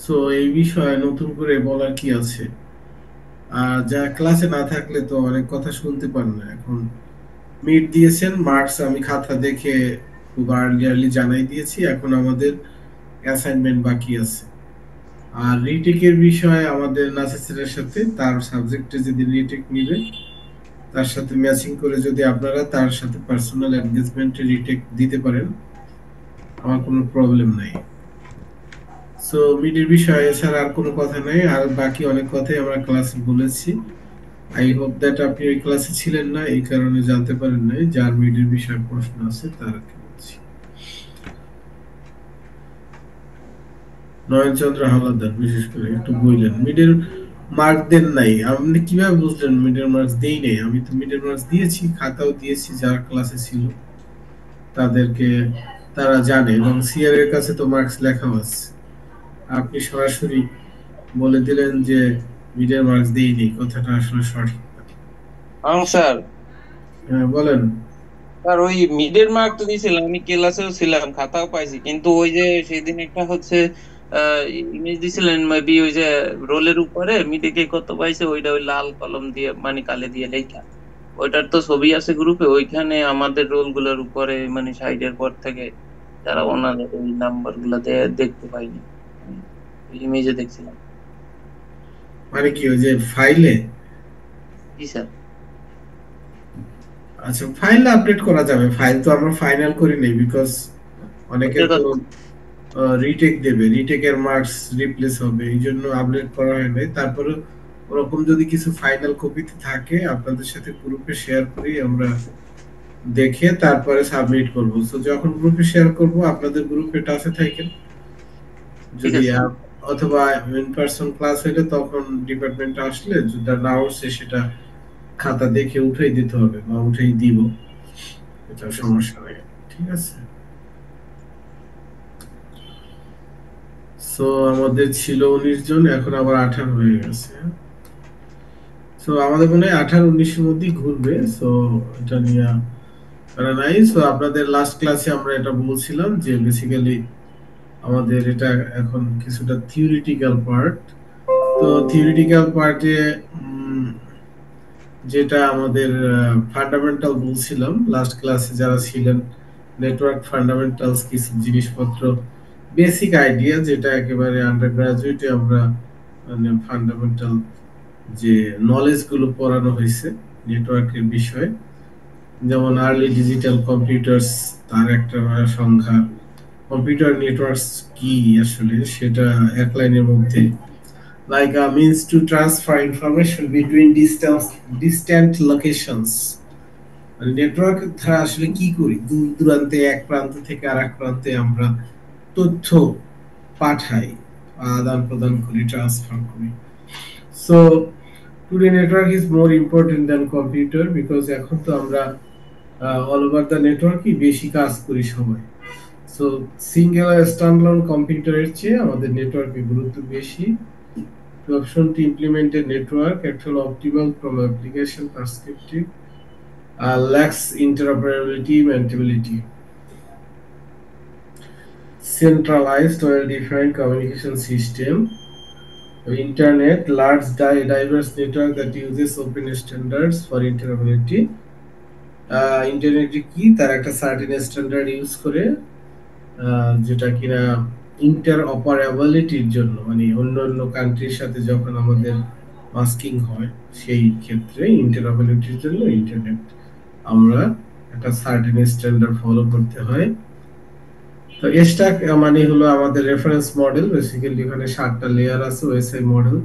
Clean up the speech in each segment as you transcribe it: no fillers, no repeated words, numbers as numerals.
So এই বিষয়ে নতুন করে বলার কি আছে? আর যা ক্লাসে না থাকলে তো অনেক কথা শুনতে পান না। এখন মিড দিয়েছেন, মার্কস আমি খাতা দেখে খুব আর্লি জানাই দিয়েছি। এখন আমাদের অ্যাসাইনমেন্ট বাকি আছে। আর রিটেকের বিষয়ে আমাদের নাসির স্যারের সাথে তার সাবজেক্টে যদি রিটেক নিবে, তার সাথে ম্যাচিং করে যদি আপনারা তার সাথে পার্সোনাল এনগেজমেন্টে রিটেক দিতে পারেন, আমার কোনো প্রবলেম নাই। সো মিডের বিষয়ে এছাড়া আর কোনো কথা নেই। আর বাকি অনেক কথাই আমরা ক্লাসে বলেছি। আই হোপ দ্যাট আপনি ওই ক্লাসে ছিলেন না, এই কারণে জানতে পারেন নাই। যার মিডের বিষয়ে প্রশ্ন আছে তার কি বলছি। নয়নচন্দ্র হাওলাদার বিশেষ করে একটু বললেন মিডের মার্ক দেন নাই, আপনি কিভাবে বুঝলেন মিডের মার্কস দেই নাই? আমি তো মিডের মার্কস দিয়েছি, খাতাও দিয়েছি যারা ক্লাসে ছিল তাদেরকে, তারা জানে, এবং সিআর এর কাছে তো মার্কস লেখা আছে। আপনি সরাসরি বলে দিলেন যে মিডের মার্কস দেইনি, কথাটা আসলে সঠিক না। স্যার। হ্যাঁ, বলেন। স্যার ওই মিডের মার্ক তো দিয়েছিলাম, আমি ক্লাসেও ছিলাম, খাতাও পাইছি, কিন্তু ওই যে সেদিন একটা হচ্ছে ইমেজ দিছিলেন মেবি, ওই যে রোলের উপরে মিডে কে কত পাইছে ওইটা ওই লাল কলম দিয়ে মানে কালি দিয়ে লেখা, ওইটার তো ছবি আছে গ্রুপে, ওইখানে আমাদের রোল গুলোর উপরে মানে সাইডের পর থেকে যারা ওনাদের ওই নাম্বার গুলা দেখতে পাইনি, ইমেজে দেখছিলাম। মানে কি ওই যে ফাইলে? জি স্যার। আচ্ছা, ফাইল আপডেট করা যাবে, ফাইল তো আমরা ফাইনাল করি নাই, বিকজ অনেকে ওইটার তো কথা। রিটেক দেবে, রিটেকের মার্কস রিপ্লেস হবে, এই জন্য আপডেট করা হয় নাই। তারপরে ওরকম যদি কিছু ফাইনাল কপিতে থাকে আপনাদের সাথে গ্রুপে শেয়ার করি আমরা, দেখে তারপরে সাবমিট করব। তো যখন গ্রুপে শেয়ার করব আপনাদের গ্রুপে টাচে থাকেন। ঠিক যদি আছে। অথবা ইন পারসন ক্লাস হইলে তখন ডিপার্টমেন্টে আসলে যেটা না উঠছে সেটা খাতা দেখে উঠাই দিতে হবে বা উঠাই দিব, এটা ঠিক আছে। সমস্যা নেই। ঠিক আছে। সো আমাদের ছিল 19 জন, এখন আবার 18 হয়ে গেছে। সো আমাদের মনে হয় 18-19 এর মধ্যেই ঘুরবে। সো এটা নিয়ে প্যারা নাই। সো আপনাদের লাস্ট ক্লাসে আমরা এটা বলছিলাম যে বেসিক্যালি আমাদের এটা এখন কিছুটা থিওরিটিক্যাল পার্ট। তো থিওরিটিক্যাল পার্টে যেটা আমাদের ফান্ডামেন্টাল বলছিলাম লাস্ট ক্লাসে যারা ছিলেন, নেটওয়ার্ক ফান্ডামেন্টালস কিছু জিনিসপত্র, বেসিক আইডিয়া যেটা একেবারে আন্ডার গ্রাজুয়েটে আমরা মানে ফান্ডামেন্টাল যে নলেজ গুলো পড়ানো হয়েছে নেটওয়ার্কের বিষয়ে, যেমন আর্লি ডিজিটাল কম্পিউটার্স, তার একটা সংখ্যা, কম্পিউটার নেটওয়ার্কস কি আসলে সেটা এক লাইনের মধ্যে, like a means to transfer information between distant locations। মানে নেটওয়ার্ক দ্বারা আসলে কি করি, দূর দূরান্তে এক প্রান্ত থেকে আরেক প্রান্তে আমরা তথ্য পাঠাই, আদান প্রদান করি, ট্রান্সফার করি। So today network is more important than computer, because এখন তো আমরা অল ওভার দ্য নেটওয়ার্কই বেশি কাজ করি সবাই। সো সিঙ্গেল স্ট্যান্ডলোন কম্পিউটারের চেয়ে আমাদের নেটওয়ার্কের গুরুত্ব বেশি। The option to implement a network actual optimal from application perspective lacks interoperability maintainability. Centralized well-defined communication system, internet, large diverse network that uses open standards for interoperability. Internet কি তার একটা certain standard use করে, যেটা কিনা inter অপারেবিলিটির জন্য, মানে অন্য অন্য কান্ট্রির সাথে যখন আমাদের মাস্কিং হয় সেই ক্ষেত্রে ইন্টারঅপারেবিলিটির জন্য ইন্টারনেট আমরা একটা সার্টেন স্ট্যান্ডার্ড ফলো করতে হয়। তো স্ট্যাক মানে হলো আমাদের রেফারেন্স মডেল, বেসিক্যালি এখানে 7টা লেয়ার আছে ওএসআই মডেল,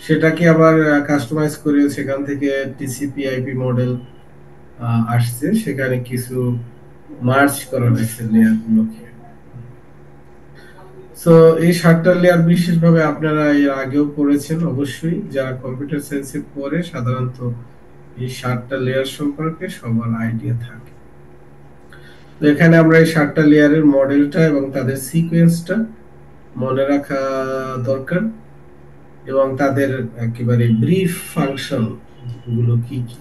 সেটাকে আবার কাস্টমাইজ করে সেখান থেকে টিসিপি আইপি মডেল আসছে, সেখানে কিছু মার্জ করা হয়েছে লেয়ারগুলোকে। সো এই 7টা লেয়ার বিশেষভাবে আপনারা এর আগেও পড়েছেন অবশ্যই, যারা কম্পিউটার সায়েন্সে পড়ে সাধারণত এই 7টা লেয়ার সম্পর্কে সবার আইডিয়া থাকে। তো এখানে আমরা এই 7টা লেয়ারের মডেলটা এবং তাদের সিকোয়েন্সটা মনে রাখা দরকার, এবং তাদের একেবারে ব্রিফ ফাংশন গুলো কি কি,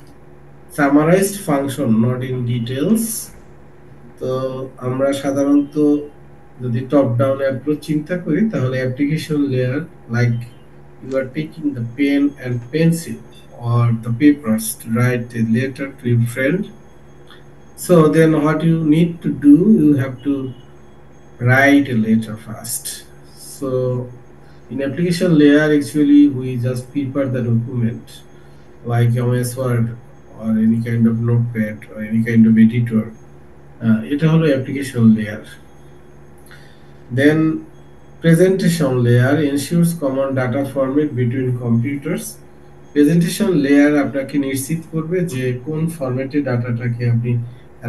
summarised function not in details. তো আমরা সাধারণত যদি টপ ডাউন অ্যাপ্রোচ চিন্তা করি তাহলে application layer, like you are taking the pen and pencil or the papers to write a letter to your friend. So then what you need to do, you have to write a letter first. So in application layer actually we just prepare the document like MS Word or any kind of notepad or any kind of editor. এটা হলো application layer. Then presentation layer ensures common data format between computers. Presentation layer আপনাকে নিশ্চিত করবে যে কোন ফরম্যাটে ডাটাটাকে আপনি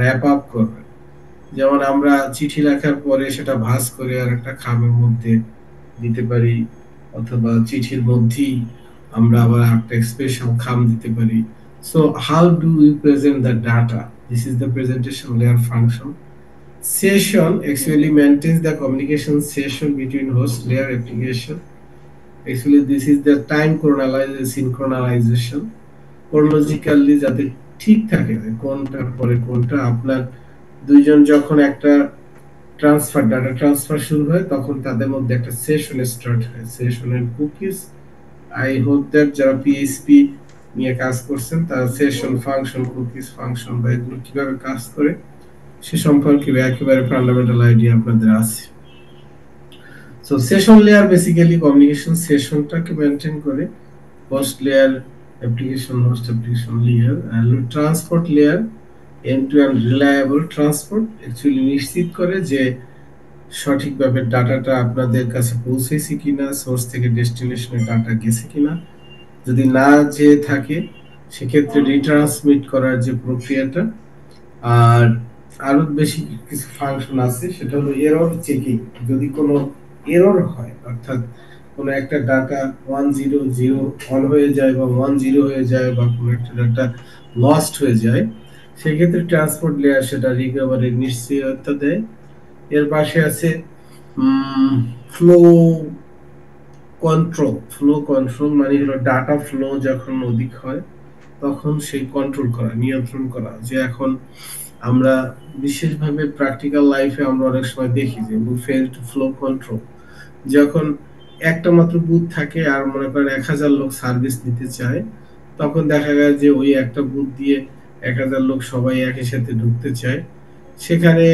wrap up করবেন। যেমন আমরা চিঠি লেখার পরে সেটা ভাঁজ করে আর একটা খামের মধ্যে দিতে পারি, অথবা চিঠির মধ্যেই আমরা আবার একটা স্পেশাল খাম দিতে পারি। So how do we present the data? This is the presentation layer function. Session actually maintains the communication session between host layer application. Actually this is the time synchronization. chronologically যাতে ঠিক থাকে যে কোনটার পরে কোনটা, আপনার দুইজন যখন একটা ডাটা ট্রান্সফার শুরু হয় তখন তাদের মধ্যে একটা সেশন স্টার্ট হয়, সেশনের কুকিজ। আই হোপ দ্যাট যারা পিএইচপি নিয়ে কাজ করছেন তারা সেশন ফাংশন, কুকিজ ফাংশন বা এগুলো কিভাবে কাজ করে সে সম্পর্কে একেবারে ফান্ডামেন্টাল আইডিয়া আপনাদের আছে। So session layer basically communication সেশনটাকে মেনটেন করে। Host layer host application layer আর transport layer end to end reliable transport actually নিশ্চিত করে যে সঠিকভাবে ডাটাটা আপনাদের কাছে পৌঁছেছে কিনা, সোর্স থেকে ডেস্টিনেশনে ডাটা গেছে কিনা। যদি না যেয়ে থাকে সেক্ষেত্রে রিট্রান্সমিট করার যে প্রক্রিয়াটা। আর আরো বেশি কিছু ফাংশন আছে, সেটা হলো এরর চেকিং। যদি কোনো এরর হয়, অর্থাৎ কোনো একটা ডাটা 100 অন হয়ে যায় বা 10 হয়ে যায় বা কোনো একটা ডাটা লস্ট হয়ে যায়, সেক্ষেত্রে ট্রান্সপোর্ট লেয়ার সেটা রিকভারির নিশ্চয়তা দেয়। এর পাশে আছে ফ্লো কন্ট্রোল মানে হলো ডাটা ফ্লো যখন অধিক হয় তখন সেই কন্ট্রোল করা, নিয়ন্ত্রণ করা। যে এখন আমরা বিশেষভাবে প্র্যাকটিক্যাল লাইফে আমরা অনেক সময় দেখি যে we fail to flow control. যখন একটা মাত্র বুথ থাকে আর মনে করেন 1000 লোক সার্ভিস নিতে চায়, তখন দেখা যায় যে ওই একটা বুথ দিয়ে 1000 লোক সবাই একই সাথে ঢুকতে চায়, সেখানে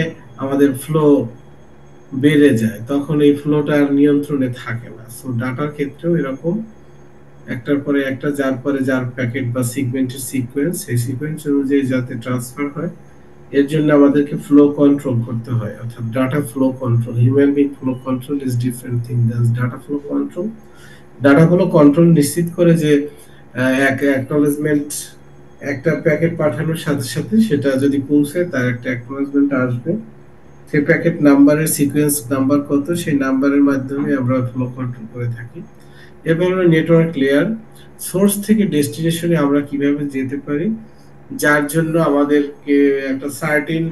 আমাদের ফ্লো বেড়ে যায়, তখন এই ফ্লোটা আর নিয়ন্ত্রণে থাকে না। সো ডাটার ক্ষেত্রেও এরকম একটার পরে একটা, যার পরে যার প্যাকেট বা সিগমেন্টের সিকোয়েন্স, এই সিকোয়েন্স অনুযায়ী যাতে ট্রান্সফার হয়, এর জন্য আমাদেরকে ফ্লো কন্ট্রোল করতে হয়, অর্থাৎ data flow control. Human being flow control is different thing than data flow control. Data flow control নিশ্চিত করে যে অ্যাকনলেজমেন্ট, একটা প্যাকেট পাঠানোর সাথে সাথে সেটা যদি পৌঁছে তার একটা অ্যাকনলেজমেন্ট আসবে, সেই প্যাকেট নাম্বারের সিকোয়েন্স নাম্বার কত, সেই নাম্বারের মাধ্যমে আমরা ফ্লো কন্ট্রোল করে থাকি। এরপর হলো নেটওয়ার্ক লেয়ার। সোর্স থেকে ডেস্টিনেশনে আমরা কিভাবে যেতে পারি, যার জন্য আমাদেরকে একটা সার্টেন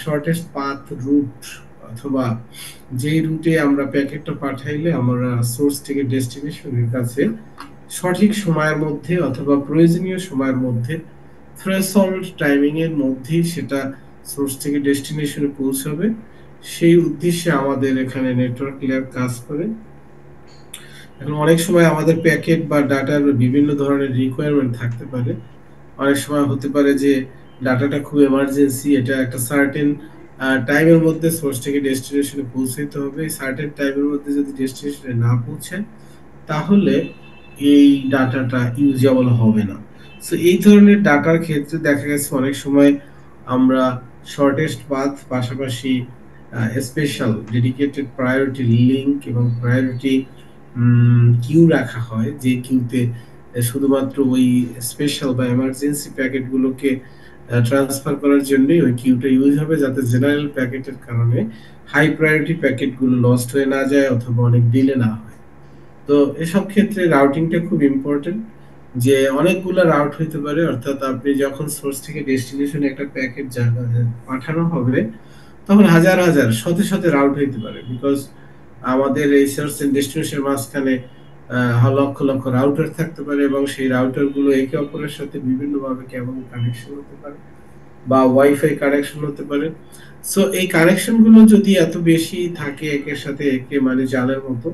শর্টেস্ট পাথ রুট, অথবা যেই রুটে আমরা প্যাকেটটা পাঠাইলে আমরা সোর্স থেকে ডেস্টিনেশনের কাছে সঠিক সময়ের মধ্যে অথবা প্রয়োজনীয় সময়ের মধ্যে, থ্রেশহোল্ড টাইমিং এর মধ্যেই সেটা সোর্স থেকে ডেস্টিনেশনে পৌঁছাবে, সেই উদ্দেশ্যে আমাদের এখানে নেটওয়ার্ক লেয়ার কাজ করে। এখন অনেক সময় আমাদের প্যাকেট বা ডাটার বিভিন্ন ধরনের রিকোয়ারমেন্ট থাকতে পারে। অনেক সময় হতে পারে যে ডাটাটা খুব এমার্জেন্সি, এটা একটা সার্টেন টাইমের মধ্যে সোর্স থেকে ডেস্টিনেশনে পৌঁছাতে হবে। এই সার্টেন টাইমের মধ্যে যদি ডেস্টিনেশনে না পৌঁছায় তাহলে এই ডাটাটা ইউজেবল হবে না। সো এই ধরনের ডাটার ক্ষেত্রে দেখা গেছে অনেক সময় আমরা শর্টেস্ট পাথ পাশাপাশি স্পেশাল ডেডিকেটেড প্রায়োরিটি লিংক এবং প্রায়োরিটি কিউ রাখা হয়, যে কিউতে শুধুমাত্র ওই স্পেশাল বা এমার্জেন্সি প্যাকেটগুলোকে ট্রান্সফার করার জন্যই ওই কিউটা ইউজ হবে, যাতে জেনারেল প্যাকেটের কারণে হাই প্রায়োরিটি প্যাকেটগুলো লস্ট হয়ে না যায় অথবা অনেক ডিলে না হয়। তো এসব ক্ষেত্রে রাউটিংটা খুব ইম্পর্টেন্ট, যে অনেকগুলো রাউট হইতে পারে, অর্থাৎ আপনি যখন সোর্স থেকে ডেস্টিনেশনে একটা প্যাকেট পাঠানো হবে তখন হাজার হাজার শত শত রাউট হইতে পারে, বিকজ আমাদের এই সোর্স এন্ড ডেস্টিনেশনের মাঝখানে লক্ষ লক্ষ রাউটার থাকতে পারে এবং সেই রাউটার গুলো একে অপরের সাথে বিভিন্নভাবে কেমন কানেকশন হতে পারে। বা ওয়াইফাই কানেকশন হতে পারে। সো এই কানেকশন গুলো যদি এত বেশি থাকে একের সাথে একে, মানে জালের মতো,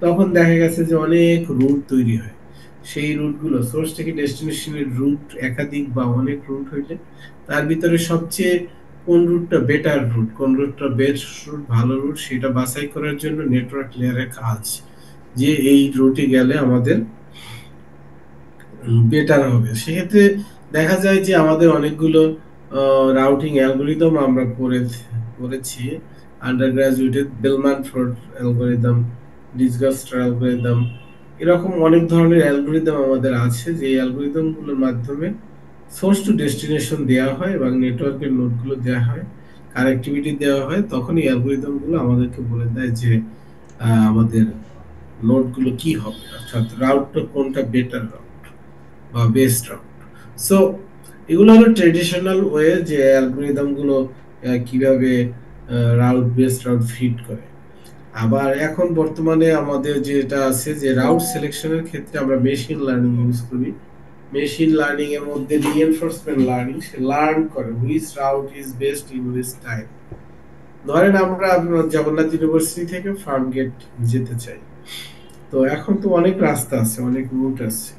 তখন দেখা গেছে যে অনেক রুট তৈরি হয়। সেই রুটগুলো সোর্স থেকে ডেস্টিনেশনের রুট একাধিক বা অনেক রুট হইলে তার ভিতরে সবচেয়ে কোন রুটটা বেটার রুট, কোন রুটটা বেস্ট রুট, ভালো রুট, সেটা বাছাই করার জন্য নেটওয়ার্ক লেয়ারের কাজ, যে এই রুটে গেলে আমাদের বেটার হবে। সেক্ষেত্রে দেখা যায় যে আমাদের অনেকগুলো রাউটিং অ্যালগোরিদম আমরা করেছি আন্ডার গ্রাজুয়েটে, বেলমান ফোর্ড অ্যালগোরিদম, ডিসগাস্টার অ্যালগোরিদম, এরকম অনেক ধরনের অ্যালগোরিদম আমাদের আছে, যে অ্যালগোরিদম গুলোর মাধ্যমে সোর্স টু ডেস্টিনেশন দেওয়া হয় এবং নেটওয়ার্কের নোডগুলো দেওয়া হয়, কানেক্টিভিটি দেওয়া হয়, তখন এই অ্যালগোরিদম গুলো আমাদেরকে বলে দেয় যে আমাদের নোডগুলো কি হবে, অর্থাৎ রাউটটা কোনটা বেটার রাউট বা বেস্ট রাউট। সো এগুলো হলো ট্রেডিশনাল ওয়ে যে অ্যালগোরিদম গুলো কিভাবে রাউট বেস্ট রাউট ফিট করে। আবার এখন বর্তমানে আমাদের যেটা আছে যে রাউট সিলেকশনের ক্ষেত্রে আমরা মেশিন লার্নিং ইউজ করি। মেশিন লার্নিং এর মধ্যে রিইনফোর্সমেন্ট লার্নিং, সে লার্ন করে which route is best in which time. ধরেন আমরা জগন্নাথ ইউনিভার্সিটি থেকে ফার্ম গেট যেতে চাই, তো এখন তো অনেক রাস্তা আছে, অনেক রুট আছে,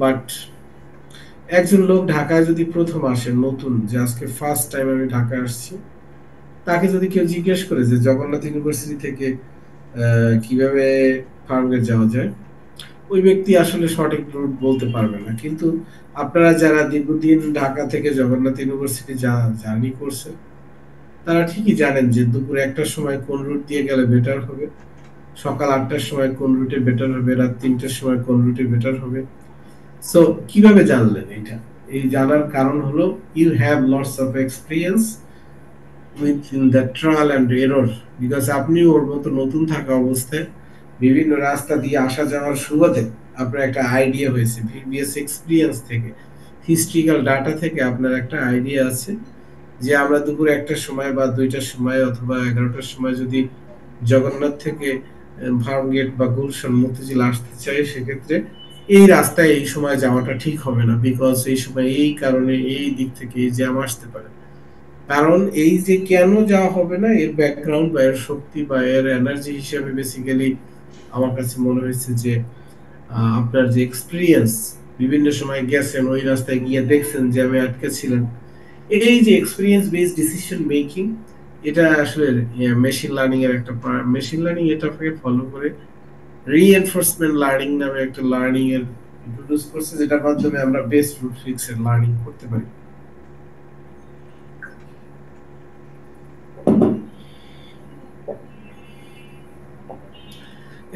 বাট একজন লোক ঢাকায় যদি প্রথম আসে, নতুন, যে আজকে ফার্স্ট টাইম আমি ঢাকায় আসছি, তাকে যদি কেউ জিজ্ঞেস করে যে জগন্নাথ ইউনিভার্সিটি থেকে কিভাবে ফার্মগেট যাওয়া যায়, ওই ব্যক্তি আসলে সঠিক রুট বলতে পারবে না। কিন্তু আপনারা যারা দীর্ঘদিন ঢাকা থেকে জগন্নাথ ইউনিভার্সিটি জার্নি করছেন, তারা ঠিকই জানেন যে দুপুর 1টার সময় কোন রুট দিয়ে গেলে বেটার হবে, সকাল 8টার সময় কোন রুটে বেটার হবে, রাত 3টার সময় কোন রুটে বেটার হবে। সো কিভাবে জানলেন এটা? এই জানার কারণ হলো you have lots of experience with in the trial and error. Because আপনি ওর মতো নতুন থাকা অবস্থায় বিভিন্ন রাস্তা দিয়ে আসা যাওয়ার সুবাদে আপনার একটা আইডিয়া হয়েছে, প্রিভিয়াস এক্সপিরিয়েন্স থেকে, হিস্ট্রিক্যাল ডাটা থেকে আপনার একটা আইডিয়া আছে যে আমরা দুপুর 1টার সময় বা 2টার সময় অথবা 11টার সময় যদি জগন্নাথ থেকে ফার্মগেট বা গুলশান মতিঝিল আসতে চাই, সেক্ষেত্রে এই রাস্তায় এই সময় যাওয়াটা ঠিক হবে না, বিকজ এই সময় এই কারণে এই দিক থেকে এই জ্যাম আসতে পারে। কারণ এই যে কেন যাওয়া হবে না, এর ব্যাকগ্রাউন্ড বা এর শক্তি বা এর এনার্জি হিসেবে বেসিক্যালি আমার কাছে মনে হয়েছে যে আপনার যে এক্সপিরিয়েন্স, বিভিন্ন সময় গেছেন ওই রাস্তায় গিয়ে দেখছেন যে আমি আটকে ছিলেন, এই যে এক্সপিরিয়েন্স বেসড ডিসিশন মেকিং, এটা আসলে মেশিন লার্নিং এর একটা মেশিন লার্নিং এটাকে ফলো করে রিইনফোর্সমেন্ট লার্নিং নামে একটা লার্নিং এর ইন্ট্রোডিউস করছে, যেটার মাধ্যমে আমরা বেস্ট রুট ফিক্স এর লার্নিং করতে পারি।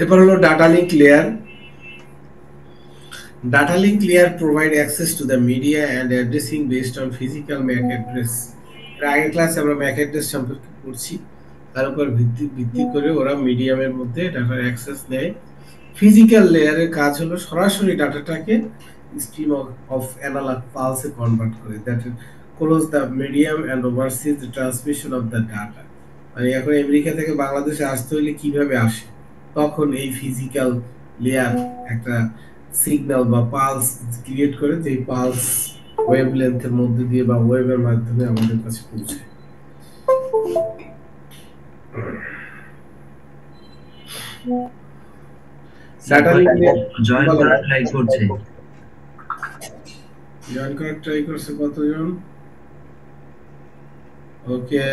এরপর হলো data link layer. Data link layer provide access to the media and addressing based on physical MAC address. এর আগের ক্লাসে আমরা MAC address সম্পর্কে পড়ছি, তার উপর ভিত্তি করে ওরা মিডিয়ামের মধ্যে ডাটার অ্যাক্সেস নেয়। ফিজিক্যাল লেয়ারের কাজ হলো সরাসরি ডাটাটাকে স্ট্রিম অফ অ্যানালগ পালসে কনভার্ট করে, that close the medium and overseas the transmission of the data. মানে এখন আমেরিকা থেকে বাংলাদেশে আসতে হলে কিভাবে আসে, তখন এই ফিজিক্যাল লেয়ার একটা সিগন্যাল বা পালস ক্রিয়েট করে, যে পালস ওয়েভলেন্থের মধ্যে দিয়ে বা ওয়েভের মাধ্যমে আমাদের কাছে পৌঁছায়। ডাটা লিঙ্কে জয়েন করার ট্রাই করছে, জয়েন করার ট্রাই করছে কতজন? ওকে,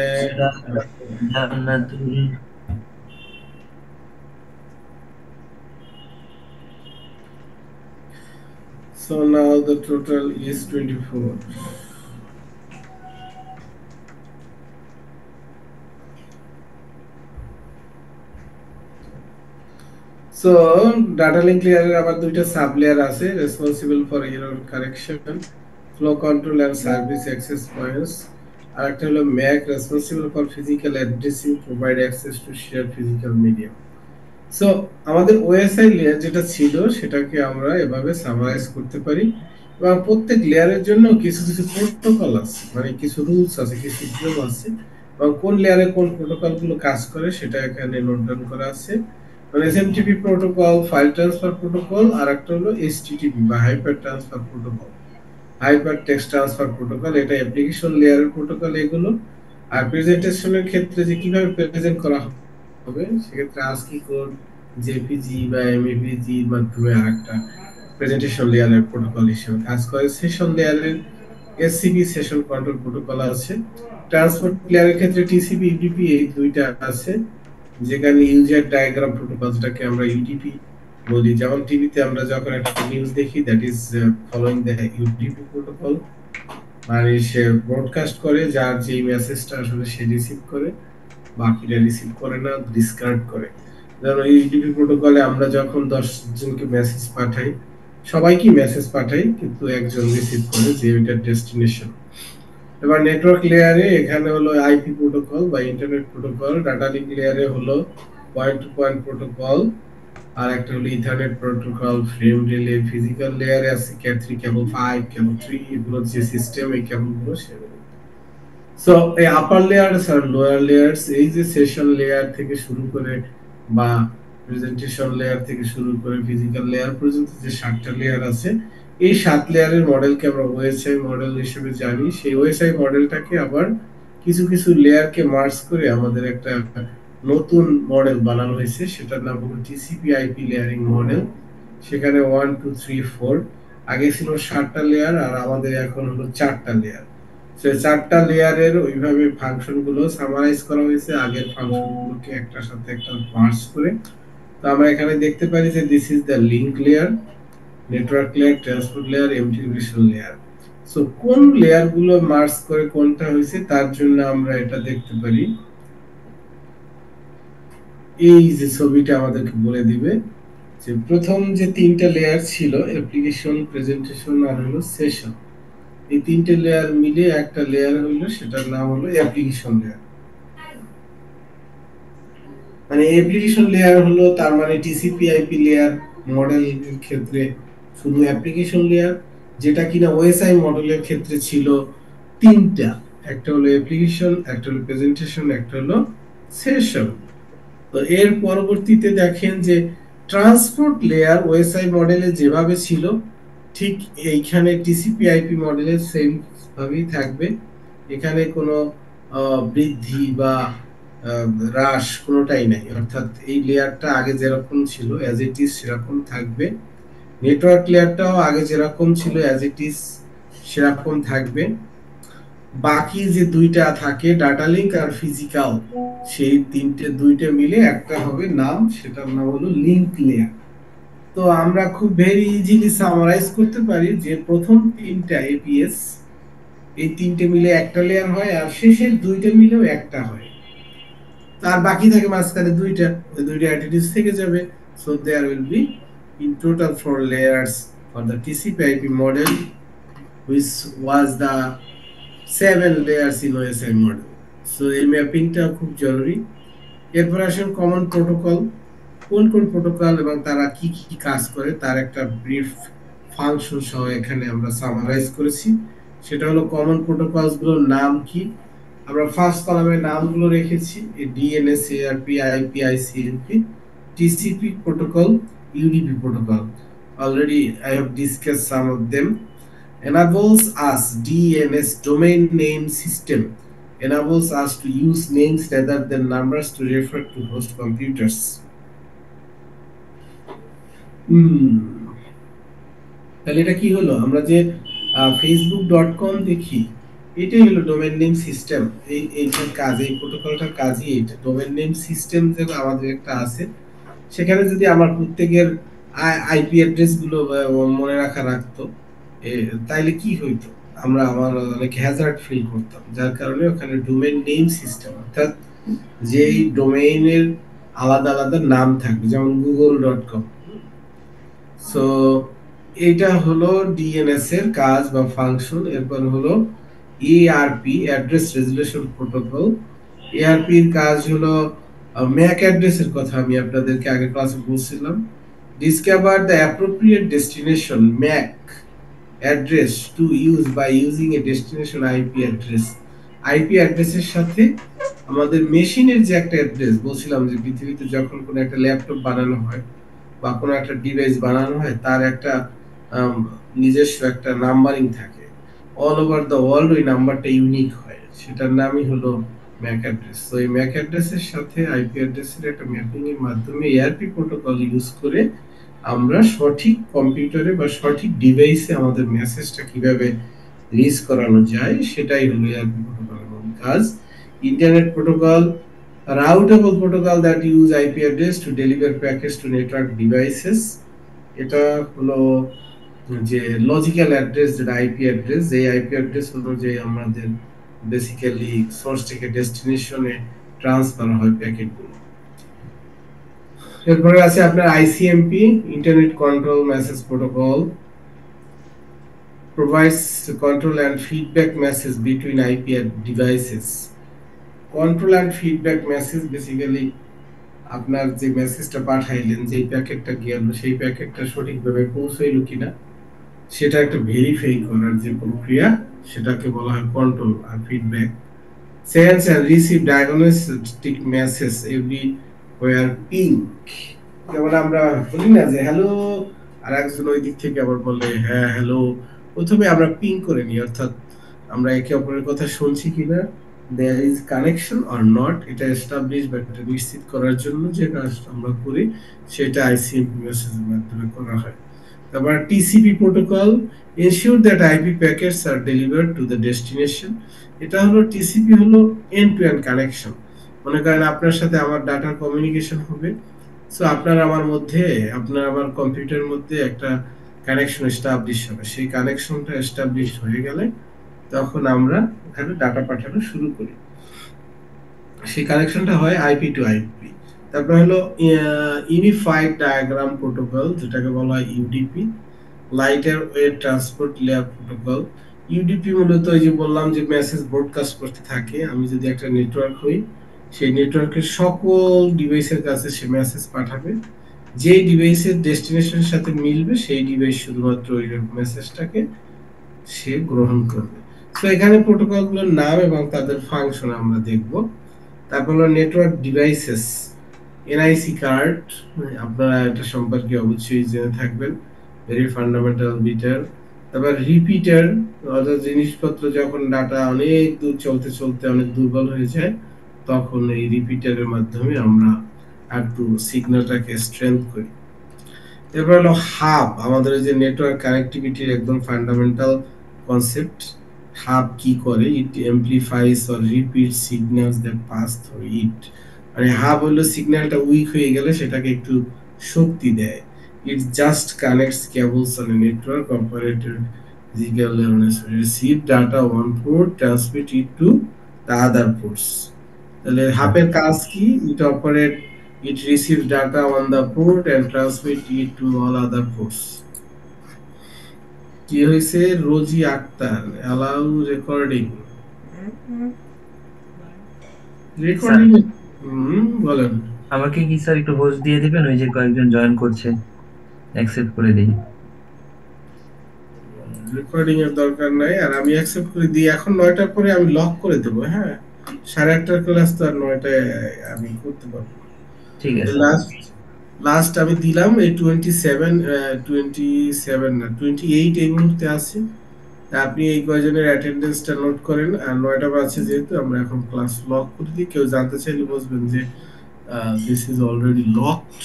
so now the total is 24. So data link layer আবার দুইটা সাব লেয়ার আছে, responsible for error correction, flow control and service access points. আর একটা হলো MAC, responsible for physical addressing, provide access to share physical medium. So আমাদের OSI layer যেটা ছিল সেটাকে আমরা এভাবে সামারাইজ করতে পারি, এবং প্রত্যেক লেয়ারের জন্য কিছু কিছু প্রোটোকল আছে, মানে কিছু রুলস আছে, কিছু নিয়ম আছে, এবং কোন লেয়ারে কোন প্রোটোকলগুলো কাজ করে সেটা এখানে নোট ডাউন করা আছে। মানে SMTP protocol, file transfer protocol, আর একটা হলো এসটিটিপি বা hyper transfer protocol. Hypertext transfer protocol, এটা অ্যাপ্লিকেশন লেয়ারের প্রোটোকল এগুলো। আর প্রেজেন্টেশনের ক্ষেত্রে যে কিভাবে প্রেজেন্ট করা হবে সেক্ষেত্রে আস্কি কোড, জেপিজি বা এমএপিজি মাধ্যমে আরেকটা প্রেজেন্টেশন লেয়ারের প্রোটোকল হিসেবে কাজ করে। সেশন লেয়ারের এসসিপি সেশন কন্ট্রোল প্রোটোকল আছে। ট্রান্সপোর্ট লেয়ারের ক্ষেত্রে টিসিপি ইউডিপি এই দুইটা আছে, যেখানে ইউজার ডায়াগ্রাম প্রোটোকল যেটাকে আমরা ইউডিপি বলি। যেমন টিভিতে আমরা যখন একটা নিউজ দেখি, that is following the UDP protocol, মানে সে ব্রডকাস্ট করে, যার যে মেসেজটা আসলে সে রিসিভ করে, বাকিরা রিসিভ করে না, ডিসকার্ড করে। যেমন ইউডিপি প্রোটোকলে আমরা যখন 10 জনকে মেসেজ পাঠাই, সবাইকে মেসেজ পাঠাই, কিন্তু একজন রিসিভ করে, যে ওইটার ডেস্টিনেশন। এবার নেটওয়ার্ক লেয়ারে এখানে হলো আইপি প্রোটোকল বা ইন্টারনেট প্রোটোকল, ডাটা লিঙ্ক লেয়ারে হলো পয়েন্ট টু পয়েন্ট প্রোটোকল, আর একটা হলো ethernet protocol, frame relay. Physical লেয়ারে আছে ক্যাট3, কেবল 5, কেবল 3, এগুলো যে সিস্টেম, এই কেবলগুলো সেগুলো। সো এই আপার লেয়ারস আর লোয়ার লেয়ারস, এই যে সেশন লেয়ার থেকে শুরু করে বা প্রেজেন্টেশন লেয়ার থেকে শুরু করে ফিজিক্যাল লেয়ার পর্যন্ত যে 7টা লেয়ার আছে, এই 7 লেয়ারের মডেলকে আমরা ওএসআই মডেল হিসেবে জানি। সেই ওএসআই মডেলটাকে আবার কিছু কিছু লেয়ারকে মার্জ করে আমাদের একটা নতুন মডেল বানানো হয়েছে, সেটার নাম হলো টিসিপি আইপি লেয়ারিং মডেল। সেখানে 1 2 3 4 আগে ছিল 7টা লেয়ার, আর আমাদের এখন হলো 4টা লেয়ার। সেই 4টা লেয়ারের ওইভাবে ফাংশনগুলো সামারাইজ করা হয়েছে, আগের ফাংশনগুলোকে একটার সাথে একটা মার্জ করে। তো আমরা এখানে দেখতে পারি যে this is the link layer, network layer, transport layer, integration layer. So কোন লেয়ারগুলো মার্জ করে কোনটা হয়েছে তার জন্য আমরা এটা দেখতে পারি। এই যে ছবিটা আমাদেরকে বলে দিবে যে প্রথম যে 3টা লেয়ার ছিল, অ্যাপ্লিকেশন, প্রেজেন্টেশন আর হলো সেশন, এই 3টে লেয়ার মিলে একটা লেয়ার হইলো, সেটার নাম হলো অ্যাপ্লিকেশন লেয়ার। মানে অ্যাপ্লিকেশন লেয়ার হলো, তার মানে টিসিপি আইপি লেয়ার মডেলের ক্ষেত্রে শুধু অ্যাপ্লিকেশন লেয়ার, যেটা কিনা ওএসআই মডেলের ক্ষেত্রে ছিল 3টা, একটা হলো অ্যাপ্লিকেশন, একটা হলো প্রেজেন্টেশন, একটা হলো সেশন। তো এর পরবর্তীতে দেখেন যে ট্রান্সপোর্ট লেয়ার ওএসআই মডেলে যেভাবে ছিল, ঠিক এইখানে টিসিপি আইপি মডেলে সেম ভাবেই থাকবে। এখানে কোনো বৃদ্ধি বা হ্রাস কোনোটাই নাই, অর্থাৎ এই লেয়ারটা আগে যেরকম ছিল অ্যাজ ইট ইজ সেরকম থাকবে। নেটওয়ার্ক লেয়ারটাও আগে যেরকম ছিল অ্যাজ ইট ইজ সেরকম থাকবে। বাকি যে দুইটা থাকে ডাটা লিংক আর ফিজিক্যাল, সেই দুইটা মিলে একটা হবে নাম, সেটার নাম হলো লিংক লেয়ার। তো আমরা খুব ভেরি ইজিলি সামারাইজ করতে পারি যে প্রথম 3টা এপিএস, এই 3টে মিলে একটা লেয়ার হয়, আর শেষের 2টা মিলেও একটা হয়, তার বাকি থাকে মাঝখানে 2টা, ওই 2টা অ্যাটিটিউডস থেকে যাবে। So there will be in total 4 layers for the TCP/IP model, which was the 7 layers in OSI model. So এই ম্যাপিংটা খুব জরুরি। এরপর আসেন কমন প্রোটোকল, কোন কোন প্রোটোকল এবং তারা কি কি কাজ করে তার একটা ব্রিফ ফাংশন সহ এখানে আমরা সামারাইজ করেছি। সেটা হলো কমন প্রোটোকলস গুলোর নাম কি। আমরা ফার্স্ট কলামে নামগুলো রেখেছি, DNS, ARP, IP, ICMP, TCP protocol, UDP protocol. Already I have discussed some of them. enables us, DNS domain name system enables us to use names rather than numbers to refer to host computers. তাহলে এটা কি হলো, আমরা যে facebook.com দেখি, এটাই হলো domain name system. এইটার কাজ, এই প্রোটোকলটার কাজই এটা। ডোমেইন নেম সিস্টেম যে আমাদের একটা আছে, সেখানে যদি আমার প্রত্যেকের আইপি অ্যাড্রেস গুলো মনে রাখতো, তাইলে কি হইতো, আমার অনেক হ্যাজার্ড ফিল করতাম। যার কারণে ওখানে ডোমেইন নেম সিস্টেম, অর্থাৎ যেই ডোমেইনের আলাদা আলাদা নাম থাকবে, যেমন google.com। সো এটা হলো ডিএনএস এর কাজ বা ফাংশন। এরপর হলো ARP, address resolution protocol. ARP এর কাজ হলো ম্যাক অ্যাড্রেসের কথা আমি আপনাদেরকে আগে ক্লাসে বলছিলাম। Discover the appropriate destination MAC address to use by using a destination IP address. IP অ্যাড্রেসের সাথে আমাদের মেশিনের যে একটা অ্যাড্রেস বলছিলাম, যে পৃথিবীতে যখন কোনো একটা ল্যাপটপ বানানো হয় বা কোনো একটা ডিভাইস বানানো হয়, তার একটা নিজস্ব একটা নাম্বারিং থাকে, অল ওভার দ্য ওয়ার্ল্ড ওই নাম্বারটা ইউনিক হয়, সেটার নামই হলো ম্যাক অ্যাড্রেস। তো এই ম্যাক অ্যাড্রেসের সাথে আইপি অ্যাড্রেসের একটা ম্যাপিং এর মাধ্যমে এআরপি প্রোটোকল ইউজ করে আমরা সঠিক কম্পিউটারে বা সঠিক ডিভাইসে আমাদের মেসেজটা কিভাবে রিচ করানো যায়, সেটাই হলো এআরপি প্রোটোকলের মূল কাজ। Internet protocol, routable protocol that use IP address to deliver packets to network devices। এটা হলো যে লজিক্যাল অ্যাড্রেস, যেটা আইপি অ্যাড্রেস, এই আইপি অ্যাড্রেস হলো যে আমাদের বেসিক্যালি সোর্স থেকে ডেস্টিনেশনে ট্রান্সফার হয় প্যাকেটগুলো। এরপরে আছে আপনার ICMP, internet control message protocol, provides control and feedback message between IP devices। Control and feedback message basically আপনার যে মেসেজটা পাঠাইলেন, যে প্যাকেটটা গেল, সেই প্যাকেটটা সঠিকভাবে পৌঁছাইলো কিনা সেটা একটা ভেরিফাই করার যে প্রক্রিয়া, সেটাকে বলা হয় কন্ট্রোল। আর feedback, sense and receive diagnostic message everywhere ping. যেমন আমরা বলি না যে হ্যালো, আর একজন ওই দিক থেকে আবার বলে হ্যাঁ হ্যালো, প্রথমে আমরা পিং করে নিই, অর্থাৎ আমরা একে অপরের কথা শুনছি কিনা, there is connection or not, এটা এস্টাবলিশ বা এটা নিশ্চিত করার জন্য যে কাজটা আমরা করি সেটা আইসিএমপি মেসেজের মাধ্যমে করা হয়। তারপর TCP protocol, ensure that IP packets are delivered to the destination. এটা হলো টিসিপি হলো এন্ড টু এন্ড কানেকশন। মনে করেন আপনার সাথে আমার ডাটার কমিউনিকেশন হবে, সো আপনার আমার মধ্যে, আপনার আমার কম্পিউটারের মধ্যে একটা কানেকশন এস্টাবলিশ হবে। সেই কানেকশনটা এস্টাবলিশ হয়ে গেলে তখন আমরা ওখানে ডাটা পাঠানো শুরু করি। সেই কানেকশনটা হয় আইপি টু আইপি। তারপর হলো ইউনিফাইড ডায়াগ্রাম প্রোটোকল, যেটাকে বলা হয় UDP, lighter weight transport layer protocol. UDP মূলত ওই যে বললাম যে মেসেজ ব্রডকাস্ট করতে থাকে, আমি যদি একটা নেটওয়ার্ক হই, সেই নেটওয়ার্কের সকল ডিভাইসের কাছে সে মেসেজ পাঠাবে, যেই ডিভাইসের ডেস্টিনেশনের সাথে মিলবে সেই ডিভাইস শুধুমাত্র ওই মেসেজটাকে সে গ্রহণ করবে। তো এখানে প্রোটোকলগুলোর নাম এবং তাদের ফাংশন আমরা দেখব। তারপর হলো নেটওয়ার্ক ডিভাইসেস, এনআইসি কার্ড, আপনারা এটা সম্পর্কে অবশ্যই জেনে থাকবেন, ভেরি ফান্ডামেন্টাল বিটার। তারপর রিপিটার, অর্থাৎ জিনিসপত্র যখন ডাটা অনেক দূর চলতে চলতে অনেক দুর্বল হয়ে যায়, তখন এই রিপিটারের মাধ্যমে আমরা একটু সিগন্যালটাকে স্ট্রেংথ করি। এরপর হলো হাব, আমাদের যে নেটওয়ার্ক কানেক্টিভিটির একদম ফান্ডামেন্টাল কনসেপ্ট। হাব কি করে? It amplifies or repeat signals that pass through it. মানে হাব হলো সিগন্যালটা উইক হয়ে গেলে সেটাকে একটু শক্তি দেয়। It just connects cables on a network operator receive data one port, transmit it to the other ports. তাহলে হাবের কাজ কি? ইট operate, it receives data on the port and transmit it to all other ports। কি হয়েছে? রোজি Akter, allow recording বলেন। আমাকে কি sir একটু host দিয়ে দিবেন? ওই যে কয়েকজন জয়েন করছে, অ্যাকসেপ্ট করে দেই। রেকর্ডিং এর দরকার নাই, আর আমি অ্যাকসেপ্ট করে দিই। এখন 9টার পরে আমি লক করে দেব। হ্যাঁ, 8:30টার ক্লাস তো আর 9টায় আমি করতে পারবো। ঠিক আছে। লাস্ট আমি দিলাম এই 27 না 28 এই মুহূর্তে আছে। আপনি এই কয়জনের অ্যাটেন্ডেন্সটা নোট করেন। আর 9টা বাজছে যেহেতু, আমরা এখন ক্লাস লক করে দিই। কেউ জানতে চাইলে বুঝবেন যে দিস ইজ অলরেডি লকড,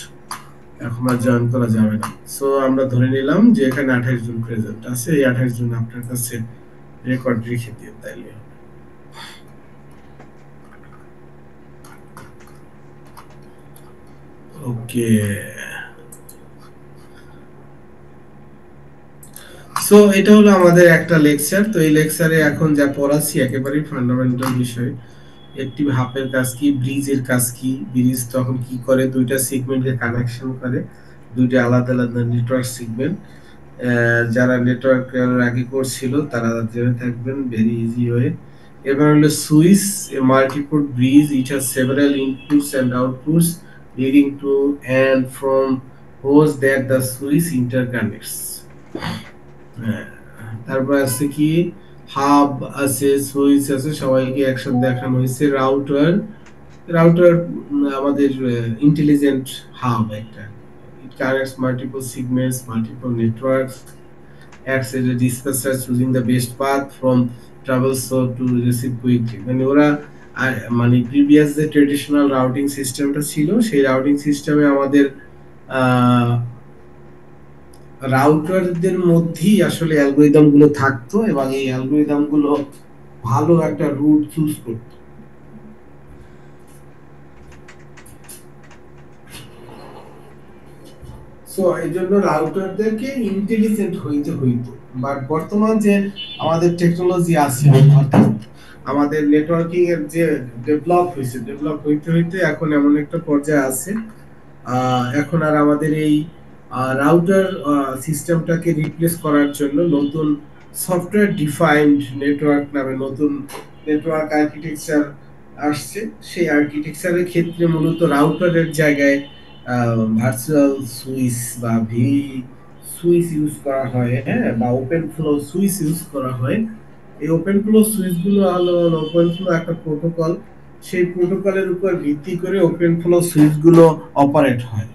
এখন আর জয়েন করা যাবে না। সো আমরা ধরে নিলাম যে এখানে 28 জন প্রেজেন্ট আছে। এই 28 জন আপনার কাছে রেকর্ড রেখে দিন তাইলে। ওকে, সো এটা হলো আমাদের একটা লেকচার। তো এই লেকচারে এখন যা পড়াচ্ছি একেবারে ফান্ডামেন্টাল বিষয়। অ্যাক্টিভ হাফের কাজ কি, ব্রিজের কাজ কি, ব্রিজ তখন কি করে, দুইটা সেগমেন্টকে কানেকশন করে, দুইটা আলাদা আলাদা নেটওয়ার্ক সেগমেন্ট। যারা নেটওয়ার্ক আগে করছিল তারা জেনে থাকবেন, ভেরি ইজি ওয়ে। এবার হলো switch, a multiport bridge, it has several inputs and outputs leading to and from host that the switch interconnects। তারপর আছে কি, হাব আছে, সুইচ আছে, সবাইকে একসাথে দেখানো হয়েছে। রাউটার, রাউটার আমাদের ইন্টেলিজেন্ট হাব একটা, it connects multiple segments, multiple networks acts as a dispatcher choosing the best path from travel source to receive quickly। মানে ওরা মানে প্রিভিয়াস যে ট্রেডিশনাল রাউটিং সিস্টেমটা ছিল সেই রাউটিং সিস্টেমে আমাদের রাউটারদের মধ্যেই আসলে অ্যালগরিদম গুলো থাকতো এবং এই অ্যালগরিদম গুলো ভালো একটা রুট চুজ করতো। সো এই জন্য রাউটারদেরকে ইন্টেলিজেন্ট হইতে হইতো। বাট বর্তমান যে আমাদের টেকনোলজি আছে, অর্থাৎ আমাদের নেটওয়ার্কিং এর যে ডেভেলপ হইতে হইতে এখন এমন একটা পর্যায়ে আছে, এখন আর আমাদের এই রাউটার সিস্টেমটাকে রিপ্লেস করার জন্য নতুন সফটওয়্যার ডিফাইন্ড নেটওয়ার্ক নামে নতুন নেটওয়ার্ক আর্কিটেকচার আসছে। সেই আর্কিটেকচারের ক্ষেত্রে মূলত রাউটারের জায়গায় ভার্চুয়াল সুইচ বা ভি সুইচ ইউজ করা হয়, হ্যাঁ, বা ওপেন ফ্লো সুইচ ইউজ করা হয়। এই ওপেন ফ্লো সুইচগুলো হলো ওপেন ফ্লো একটা প্রোটোকল, সেই প্রোটোকলের উপর ভিত্তি করে ওপেন ফ্লো সুইচগুলো অপারেট হয়।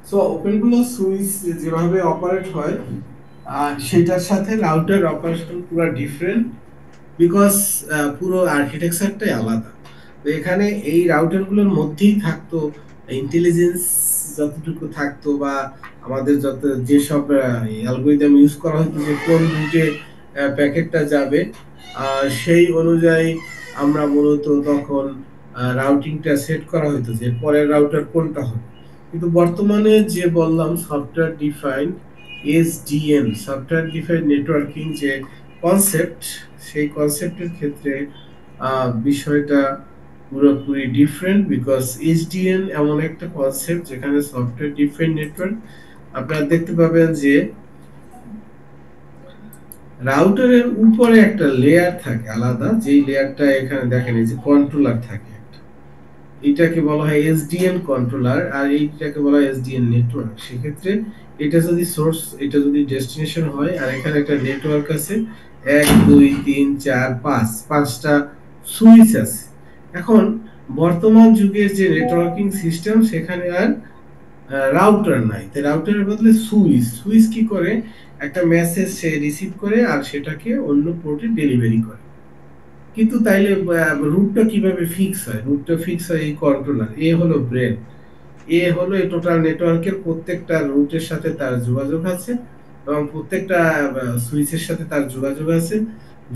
সো ওপেন ফ্লো সুইচ যেভাবে অপারেট হয় সেটার সাথে রাউটার অপারেশন পুরো ডিফারেন্ট, বিকজ পুরো আর্কিটেকচারটাই আলাদা। তো এখানে এই রাউটারগুলোর মধ্যেই থাকতো ইন্টেলিজেন্স, যতটুকু থাকতো বা আমাদের যত যেসব অ্যালগরিদম ইউজ করা হতো যে কোন রুটে প্যাকেটটা যাবে সেই অনুযায়ী আমরা মূলত তখন রাউটিংটা সেট করা হতো যে পরের রাউটার কোনটা হবে। কিন্তু বর্তমানে যে বললাম software defined SDN, software defined networking যে কনসেপ্ট, সেই কনসেপ্টের ক্ষেত্রে বিষয়টা পুরোপুরি ডিফারেন্ট, বিকজ এসডিএন এমন একটা কনসেপ্ট যেখানে সফটওয়্যার ডিফাইন্ড নেটওয়ার্ক আপনারা দেখতে পাবেন যে রাউটারের উপরে একটা লেয়ার থাকে আলাদা, যেই লেয়ারটা এখানে দেখেন এই যে কন্ট্রোলার থাকে একটা, এটাকে বলা হয় এসডিএন কন্ট্রোলার, আর এইটাকে বলা হয় এসডিএন নেটওয়ার্ক। সেক্ষেত্রে এটা যদি সোর্স, এটা যদি ডেস্টিনেশন হয়, আর এখানে একটা নেটওয়ার্ক আছে 1 2 3 4 5 পাঁচটা সুইচ আছে। এখন বর্তমান যুগের যে নেটওয়ার্কিং সিস্টেম সেখানে আর রাউটার নাই, তো রাউটারের বদলে সুইচ। সুইচ কি করে, একটা মেসেজ সে রিসিভ করে আর সেটাকে অন্য পোর্টে ডেলিভারি করে। কিন্তু তাইলে রুটটা কিভাবে ফিক্স হয়? রুটটা ফিক্স হয় এই কন্ট্রোলার। এ হলো ব্রেন, এ হলো এই টোটাল নেটওয়ার্কের প্রত্যেকটা রুটের সাথে তার যোগাযোগ আছে এবং প্রত্যেকটা সুইচের সাথে তার যোগাযোগ আছে।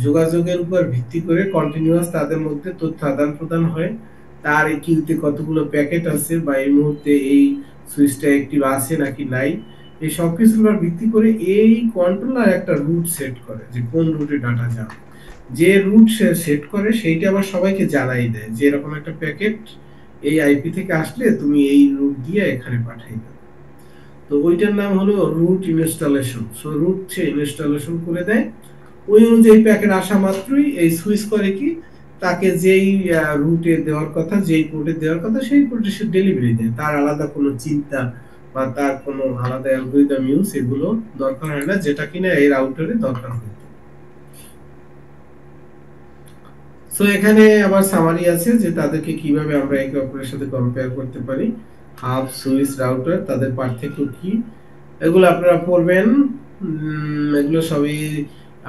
যোগাযোগের উপর ভিত্তি করে কন্টিনিউয়াস তাদের মধ্যে তথ্য আদান প্রদান হয়। তার এই কিউতে কতগুলো প্যাকেট আছে বা এই মুহূর্তে এই সুইচটা অ্যাক্টিভ আছে নাকি নাই, এই সব কিছুর উপর ভিত্তি করে এই কন্ট্রোলার একটা রুট সেট করে যে কোন রুটে ডাটা যাবে। যে রুট সে সেট করে সেইটা আবার সবাইকে জানাই দেয় যে এরকম একটা প্যাকেট এই আইপি থেকে আসলে তুমি এই রুট দিয়ে এখানে পাঠিয়ে দাও। তো ওইটার নাম হলো রুট ইনস্টলেশন। সো রুট সে ইনস্টলেশন করে দেয়, ওই অনুযায়ী প্যাকেট আসা মাত্রই এই সুইচ করে কি, তাকে যেই রুটে দেওয়ার কথা, যেই পোর্টে দেওয়ার কথা সেই পোর্টে সে ডেলিভারি দেয়। তার আলাদা কোনো চিন্তা বা তার কোনো আলাদা অ্যালগরিদম ইউজ এগুলো দরকার হয় না, যেটা কিনা এই রাউটারে দরকার হয়। সো এখানে আবার সামারি আছে যে তাদেরকে কিভাবে আমরা একে অপরের সাথে কম্পেয়ার করতে পারি। হাব, সুইচ, রাউটার, তাদের পার্থক্য কি, এগুলো আপনারা পড়বেন। এগুলো সবই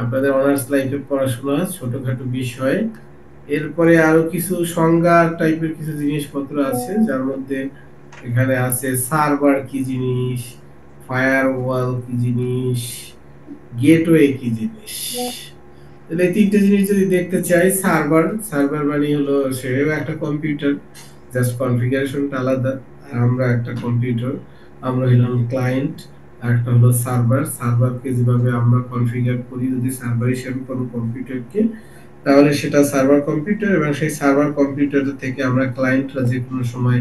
আপনাদের অনার্স লাইফে পড়াশোনা, ছোটখাটো বিষয়। এরপরে আরো কিছু সংজ্ঞা টাইপের কিছু জিনিসপত্র আছে, যার মধ্যে এখানে আছে সার্ভার কি জিনিস, ফায়ারওয়াল কি জিনিস, গেটওয়ে কি জিনিস। এই তিনটে জিনিস যদি দেখতে চাই, সার্ভার, সার্ভার মানে হলো সেও একটা কম্পিউটার, জাস্ট কনফিগারেশনটা আলাদা। আমরা একটা কম্পিউটার, আমরা হলাম ক্লায়েন্ট। আর একটা হলো সার্ভার, সার্ভারকে যেভাবে আমরা কনফিগার করি যদি সার্ভার হিসেবে কোনো কম্পিউটারকে, তাহলে সেটা সার্ভার কম্পিউটার, এবং সেই সার্ভার কম্পিউটার থেকে আমরা ক্লায়েন্টরা যে কোনো সময়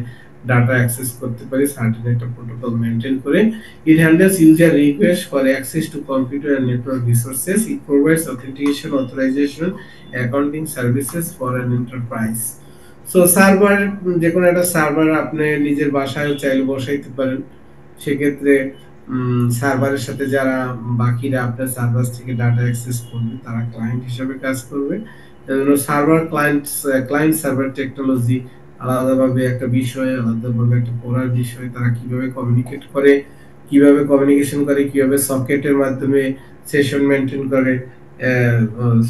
ডাটা অ্যাক্সেস করতে পারি সার্টেন একটা প্রোটোকল মেইনটেইন করে। It handles user requests for access to computer and network resources. It provides authentication, authorization, accounting services for an enterprise. So server, যে কোনো একটা সার্ভার আপনি নিজের বাসায় চাইলে বসাইতে পারেন। সেক্ষেত্রে সার্ভারের সাথে যারা বাকিরা আপনার সার্ভার থেকে ডাটা অ্যাক্সেস করবে তারা ক্লায়েন্ট হিসেবে কাজ করবে। এজন্য সার্ভার ক্লায়েন্ট সার্ভার টেকনোলজি আলাদাভাবে একটা বিষয়, আলাদাভাবে একটা পড়ার বিষয়। তারা কিভাবে কমিউনিকেট করে, কিভাবে কমিউনিকেশন করে, কিভাবে সকেটের মাধ্যমে সেশন মেইনটেইন করে,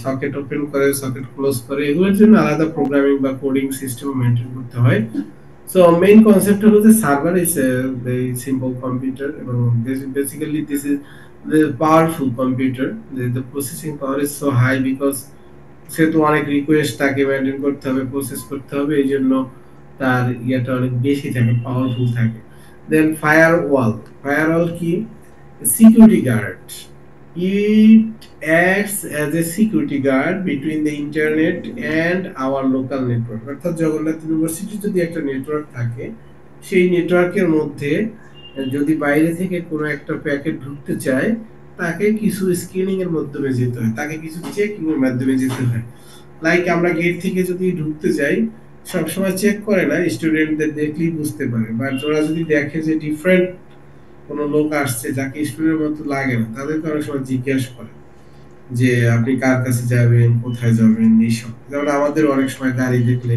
সকেট ওপেন করে, সকেট ক্লোজ করে, এগুলোর জন্য আলাদা প্রোগ্রামিং বা কোডিং সিস্টেম মেইনটেইন করতে হয়। So main concept of the server is a very simple computer. Basically, this is the powerful computer. The processing power is so high because সেহেতু অনেক রিকোয়েস্ট তাকে মেনটেন করতে হবে, প্রসেস করতে হবে, এই জন্য তার ইয়েটা অনেক বেশি থাকে, পাওয়ারফুল থাকে। দেন ফায়ারওয়াল কি? Security guard. It acts as a security guard between the internet and our local network. অর্থাৎ জগন্নাথ ইউনিভার্সিটি যদি একটা নেটওয়ার্ক থাকে, সেই নেটওয়ার্কের মধ্যে যদি বাইরে থেকে কোনো একটা প্যাকেট ঢুকতে চায়, তাকে কিছু স্ক্রিনিং এর মাধ্যমে যেতে হয়, তাকে কিছু চেকিং এর মাধ্যমে যেতে হয়। লাইক আমরা গেট থেকে যদি ঢুকতে যাই, সবসময় চেক করে না, স্টুডেন্টদের দেখলেই বুঝতে পারে, বাট ওরা যদি দেখে যে ডিফারেন্ট কোনো লোক আসছে যাকে স্টুডেন্টের মতো লাগে না, তাদেরকে অনেক সময় জিজ্ঞাসা করে যে আপনি কার কাছে যাবেন, কোথায় যাবেন, এইসব। যেমন আমাদের অনেক সময় গাড়ি দেখলে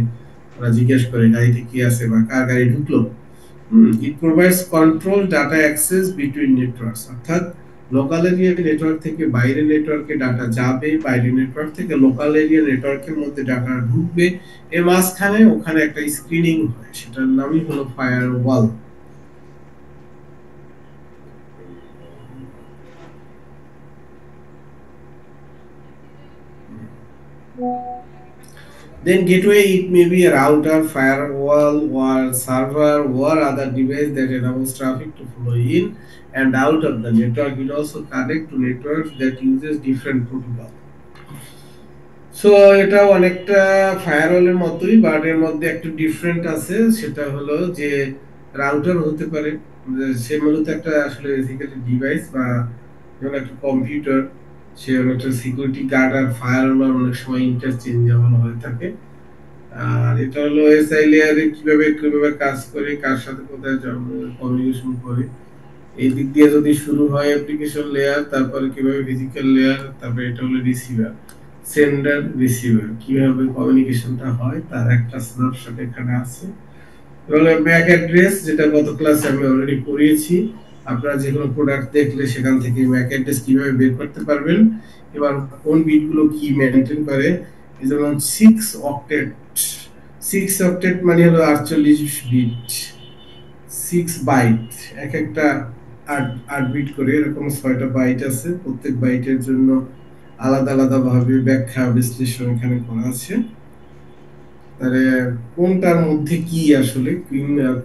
ওরা জিজ্ঞেস করে গাড়িতে কি আছে বা কার গাড়ি ঢুকলো। ইট provides control data access between networks. অর্থাৎ লোকাল এরিয়া নেটওয়ার্ক থেকে বাইরের নেটওয়ার্কে ডাটা যাবে, বাইরের নেটওয়ার্ক থেকে লোকাল এরিয়া নেটওয়ার্কের মধ্যে ডাটা ঢুকবে, এর মাঝখানে ওখানে একটা স্ক্রিনিং হয়, সেটার নামই হলো firewall. Then gateway, it may be a router, firewall, or server, or other device that enables traffic to flow in and out of the network. It also connect to networks that uses different protocol. So এটা অনেকটা ফায়ারওয়ালের মতোই, but এর মধ্যে একটু different আছে। সেটা হলো যে রাউটার হতে পারে, সে মূলত একটা আসলে বেসিক্যালি ডিভাইস বা যেমন একটা কম্পিউটার, সে একটা সিকিউরিটি গার্ড আর ফায়ারওয়াল অনেক সময় ইন্টারচেঞ্জেবল হয়ে থাকে। আর এটা হলো এসআই লেয়ারে কিভাবে কিভাবে কাজ করে, কার সাথে কোথায় কমিউনিকেশন করে, এই দিক দিয়ে যদি শুরু হয় অ্যাপ্লিকেশন লেয়ার, তারপরে কিভাবে ফিজিক্যাল লেয়ার, তারপরে এটা হলো রিসিভার, সেন্ডার রিসিভার, কিভাবে কমিউনিকেশনটা হয় তার একটা স্ন্যাপশট এখানে আছে। তাহলে ম্যাক অ্যাড্রেস, যেটা গত ক্লাসে আমি অলরেডি পড়িয়েছি, আপনারা যে কোনো প্রোডাক্ট দেখলে সেখান থেকে ম্যাক অ্যাড্রেস কিভাবে বের করতে পারবেন, এবার কোন বিটগুলো কি মেইনটেইন করে। যেমন 6 অক্টেট, 6 অক্টেট মানে হলো 48 বিট, 6 বাইট, এক একটা 8 বিট করে, এরকম 6টা বাইট আছে। প্রত্যেক বাইটের জন্য আলাদা আলাদা ভাবে ব্যাখ্যা বিশ্লেষণ এখানে করা আছে। তাহলে কোনটার মধ্যে কি আসলে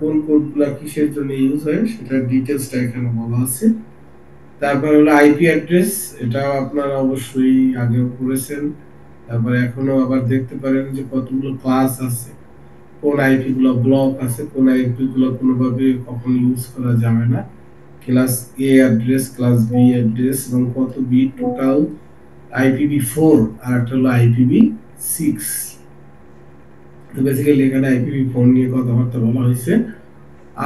কোন কোডগুলো কিসের জন্য ইউজ হয় সেটার ডিটেইলসটা এখানে বলা আছে। তারপর হলো আইপি অ্যাড্রেস, এটাও আপনারা অবশ্যই আগেও পড়েছেন, তারপরে এখনো আবার দেখতে পারেন যে কতগুলো ক্লাস আছে, কোন আইপি গুলো ব্লক আছে, কোন আইপি গুলো কোনোভাবে কখন ইউজ করা যাবে না, ক্লাস এ অ্যাড্রেস, ক্লাস বি অ্যাড্রেস, এবং কত বিট টোটাল, IPv4 আর একটা হলো IPv6। তো বেসিক্যালি এখানে IPv4 নিয়ে কথাবার্তা বলা হয়েছে।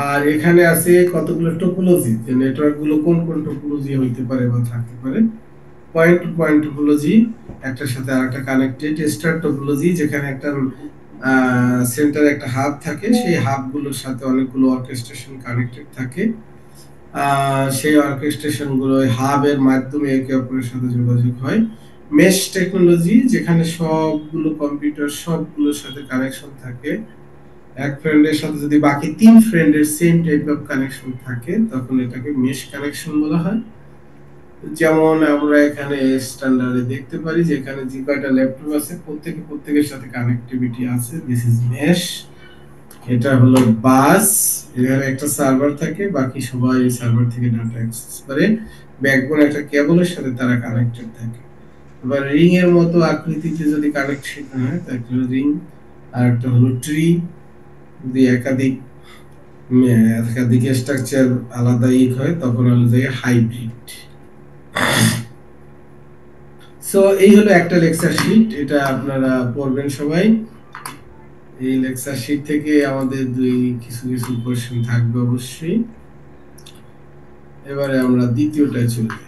আর এখানে আছে কতগুলো টোপোলজি, যে নেটওয়ার্ক গুলো কোন কোন টোপোলজি হইতে পারে বা থাকতে পারে। পয়েন্ট টু পয়েন্ট টোপোলজি, একটার সাথে আরেকটা কানেক্টেড। স্টার টোপোলজি, যেখানে একটা সেন্টারে একটা হাব থাকে, সেই হাবগুলোর সাথে অনেকগুলো অর্কেস্ট্রেশন কানেক্টেড থাকে। সেই অর্কেস্ট্রেশন গুলো হাবের মাধ্যমে একে অপরের সাথে যোগাযোগ হয়। মেশ টেকনোলজি, যেখানে সবগুলো কম্পিউটার সবগুলোর সাথে কানেকশন থাকে, এক ফ্রেন্ডের সাথে যদি বাকি 3 ফ্রেন্ডের সেম টাইপ অফ কানেকশন থাকে তখন এটাকে মেশ কানেকশন বলা হয়। যেমন আমরা এখানে স্ট্যান্ডার্ডে দেখতে পারি যে এখানে যে কয়টা ল্যাপটপ আছে প্রত্যেকের সাথে কানেক্টিভিটি আছে, দিস ইজ মেশ। এটা হলো বাস, এখানে একটা সার্ভার থাকে, বাকি সবাই এই সার্ভার থেকে ডাটা অ্যাক্সেস করে, ব্যাকবোন একটা কেবলের সাথে তারা কানেক্টেড থাকে। এবার রিং এর মতো আকৃতিতে যদি কানেকশন হয় তাহলে রিং, আর একটা হলো ট্রি, যদি একাধিক স্ট্রাকচার আলাদা হয় তখন হলো যে হাইব্রিড। সো এই হলো একটা লেকচার শীট, এটা আপনারা পড়বেন সবাই। এই লেকচার শীট থেকে আমাদের কিছু কোশ্চেন থাকবে অবশ্যই। এবারে আমরা দ্বিতীয়টায় চলে যাই।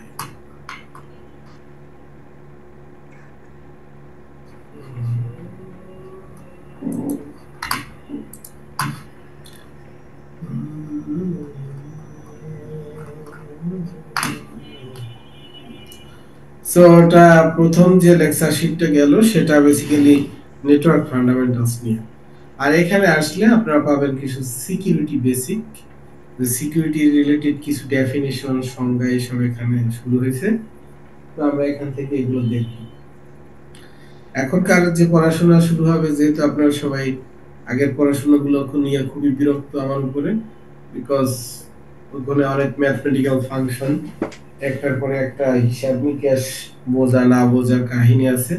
সো এটা প্রথম যে লেকচার শিটটা গেল সেটা বেসিক্যালি নেটওয়ার্ক ফান্ডামেন্টালস নিয়ে। আর এখানে আসলে আপনারা পাবেন কিছু সিকিউরিটি বেসিক, সিকিউরিটি রিলেটেড কিছু ডেফিনিশন, সংজ্ঞা এসব এখানে শুরু হয়েছে। তো আমরা এখান থেকে এগুলো দেখব। এখনকার যে পড়াশোনা শুরু হবে, যেহেতু আপনারা সবাই আগের পড়াশোনাগুলো নিয়ে খুবই বিরক্ত আমার উপরে, বিকজ ওখানে অনেক ম্যাথমেটিক্যাল ফাংশন, একটার পরে একটা হিসাব নিকাশ, বোঝা না বোঝার কাহিনী আছে।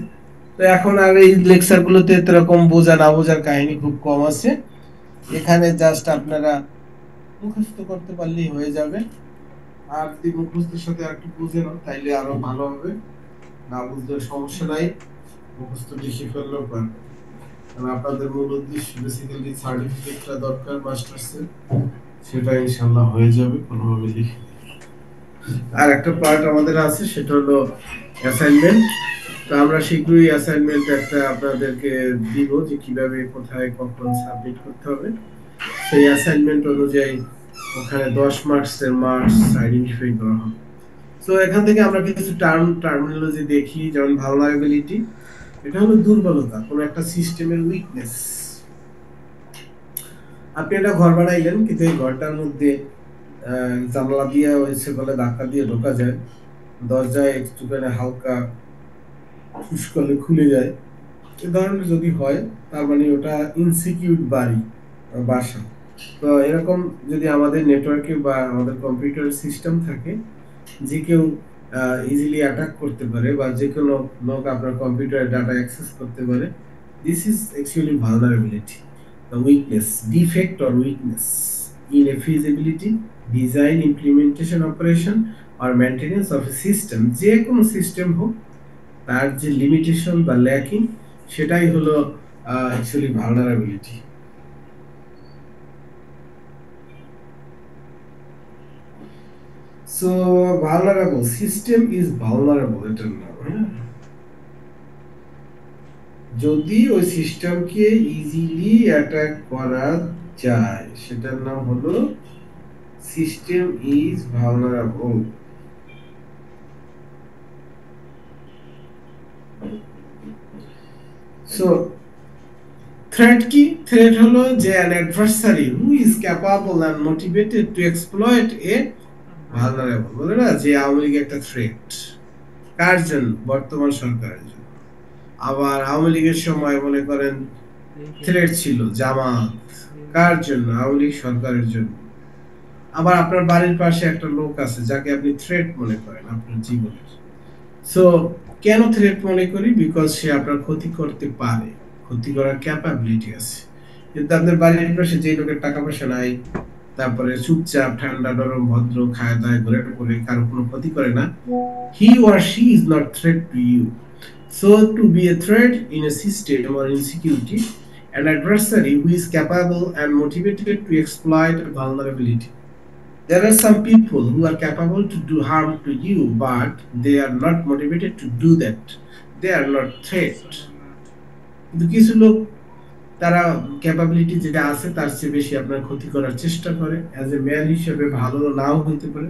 তো এখন আর এই লেকচারগুলোতে এরকম বোঝা না বোঝার কাহিনী খুব কম আছে। এখানে জাস্ট আপনারা মুখস্থ করতে পারলেই হয়ে যাবে। আর যদি মুখস্থের সাথে একটু বুঝে নাও তাইলে আরো ভালো হবে, না বুঝলে সমস্যা নাই, মুখস্থ লিখে ফেললেও পারবে। কারণ আপনাদের মূল উদ্দেশ্য বেসিক্যালি সার্টিফিকেটটা দরকার মাস্টার্সের, সেটা ইনশাআল্লাহ হয়ে যাবে কোনোভাবে লিখে। আর একটা পার্ট আমাদের আছে, সেটা হলো অ্যাসাইনমেন্ট। তো আমরা শীঘ্রই অ্যাসাইনমেন্ট একটা আপনাদেরকে দিব, যে কিভাবে কোথায় কখন সাবমিট করতে হবে। সেই অ্যাসাইনমেন্ট অনুযায়ী ওখানে 10 মার্কসের মার্কস আইডেন্টিফাই করা হবে। সো এখান থেকে আমরা কিছু টার্মিনোলজি দেখি, যেমন ভালনারেবিলিটি। এটা হলো দুর্বলতা, কোন একটা সিস্টেমের উইকনেস। আপনি একটা ঘর বানাইলেন, কিন্তু এই ঘরটার মধ্যে জানলা দিয়ে হয়েছে বলে ধাক্কা দিয়ে ঢোকা যায়, দরজায় একটুখানি হালকা ফুসকলে খুলে যায়, এ ধরনের যদি হয় তার মানে ওটা ইনসিকিউর বাসা। তো এরকম যদি আমাদের নেটওয়ার্কে বা আমাদের কম্পিউটার সিস্টেম থাকে, যে কেউ ইজিলি অ্যাটাক করতে পারে বা যে কোনো লোক আপনার কম্পিউটারে ডাটা অ্যাক্সেস করতে পারে, this is actually vulnerability, the weakness, defect or weakness in a feasibility, design, implementation, operation or maintenance of a system। যে কোনো সিস্টেম হোক, তার যে লিমিটেশন বা ল্যাকিং, সেটাই হলো actually vulnerability. So vulnerable system is vulnerable, এটার নাম। যদি ওই সিস্টেমকে ইজিলি অ্যাটাক করা যায়, সেটার নাম হলো system is vulnerable. So threat কি? থ্রেট হলো যে an adversary who is capable and motivated to exploit a vulnerable। বলে না যে আওয়ামী লীগ একটা থ্রেট, কার জন্য? বর্তমান সরকারের জন্য। আবার আওয়ামী লীগের সময় মনে করেন থ্রেট ছিল জামাত, কার জন্য? আওয়ামী লীগ সরকারের জন্য। আবার আপনার বাড়ির পাশে একটা লোক আছে যাকে আপনি থ্রেট মনে করেন আপনার জীবনের। সো কেন থ্রেট মনে করি? বিকজ সে আপনার ক্ষতি করতে পারে, ক্ষতি করার ক্যাপাবিলিটি আছে। কিন্তু আপনার বাড়ির পাশে যে লোকের টাকা পয়সা নাই, তারপরে চুপচাপ ঠান্ডা নরম ভদ্র, খায় দায় ঘরে করে, কারো কোনো ক্ষতি করে না, he or she is not threat to you. So to be a threat in a system or insecurity, an adversary who is capable and motivated to exploit a vulnerability. There are some people who are capable to do harm to you, but they are not motivated to do that. They are not threat. কিন্তু কিছু লোক, তারা capability যেটা আছে তার চেয়ে বেশি আপনার ক্ষতি করার চেষ্টা করে। অ্যাজ এ ম্যান হিসেবে ভালো নাও হইতে পারে,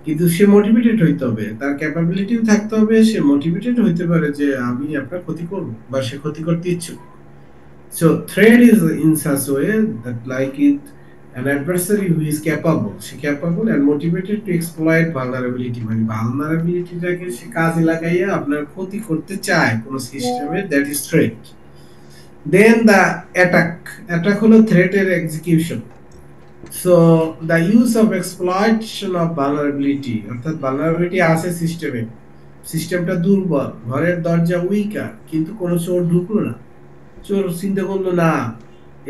কিন্তু সে মোটিভেটেড হইতে হবে, তার ক্যাপাবিলিটিও থাকতে হবে, সে মোটিভেটেড হইতে পারে যে আমি আপনার ক্ষতি করব, বা সে ক্ষতি করতে ইচ্ছুক। So threat is in such way that like it an adversary who is capable and motivated to exploit vulnerability, মানে vulnerabilityটাকে সে কাজে লাগাইয়া আপনার ক্ষতি করতে চায় কোন সিস্টেমে, that is threat. Then the attack হলো threat এর execution. So the use of exploitation of vulnerability, অর্থাৎ vulnerability আছে সিস্টেমে, সিস্টেমটা দুর্বল, ঘরের দরজা উইকার, কিন্তু কোনো চোর ঢুকলো না, চোর চিন্তা করলো না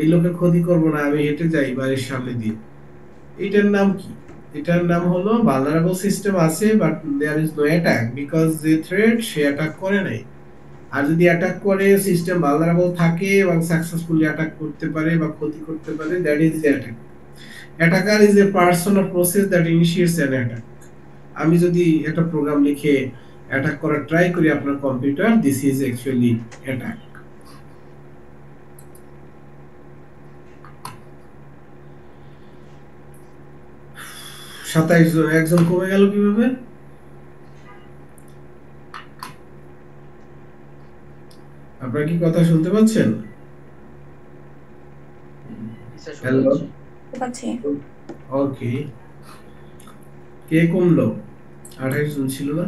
এই লোকের ক্ষতি করবো না, আমি হেঁটে যাই বাড়ির সামনে দিয়ে। এটার নাম কি? এটার নাম হলো ভালনারেবল সিস্টেম আছে, but there is no attack, because যে থ্রেট সে অ্যাটাক করে নাই। আর যদি অ্যাটাক করে, সিস্টেম ভালনারেবল থাকে এবং সাকসেসফুলি অ্যাটাক করতে পারে বা ক্ষতি করতে পারে, that is the attack. Attacker is a person or process that initiates an attack. আমি যদি একটা প্রোগ্রাম লিখে অ্যাটাক করার ট্রাই করি আপনার computer, this is actually attack. সাতাইশ জন, একজন কমে গেল কিভাবে? আপনারা কি কথা শুনতে পাচ্ছেন? হ্যালো, ওকে। কে কমলো? 28 জন ছিল না?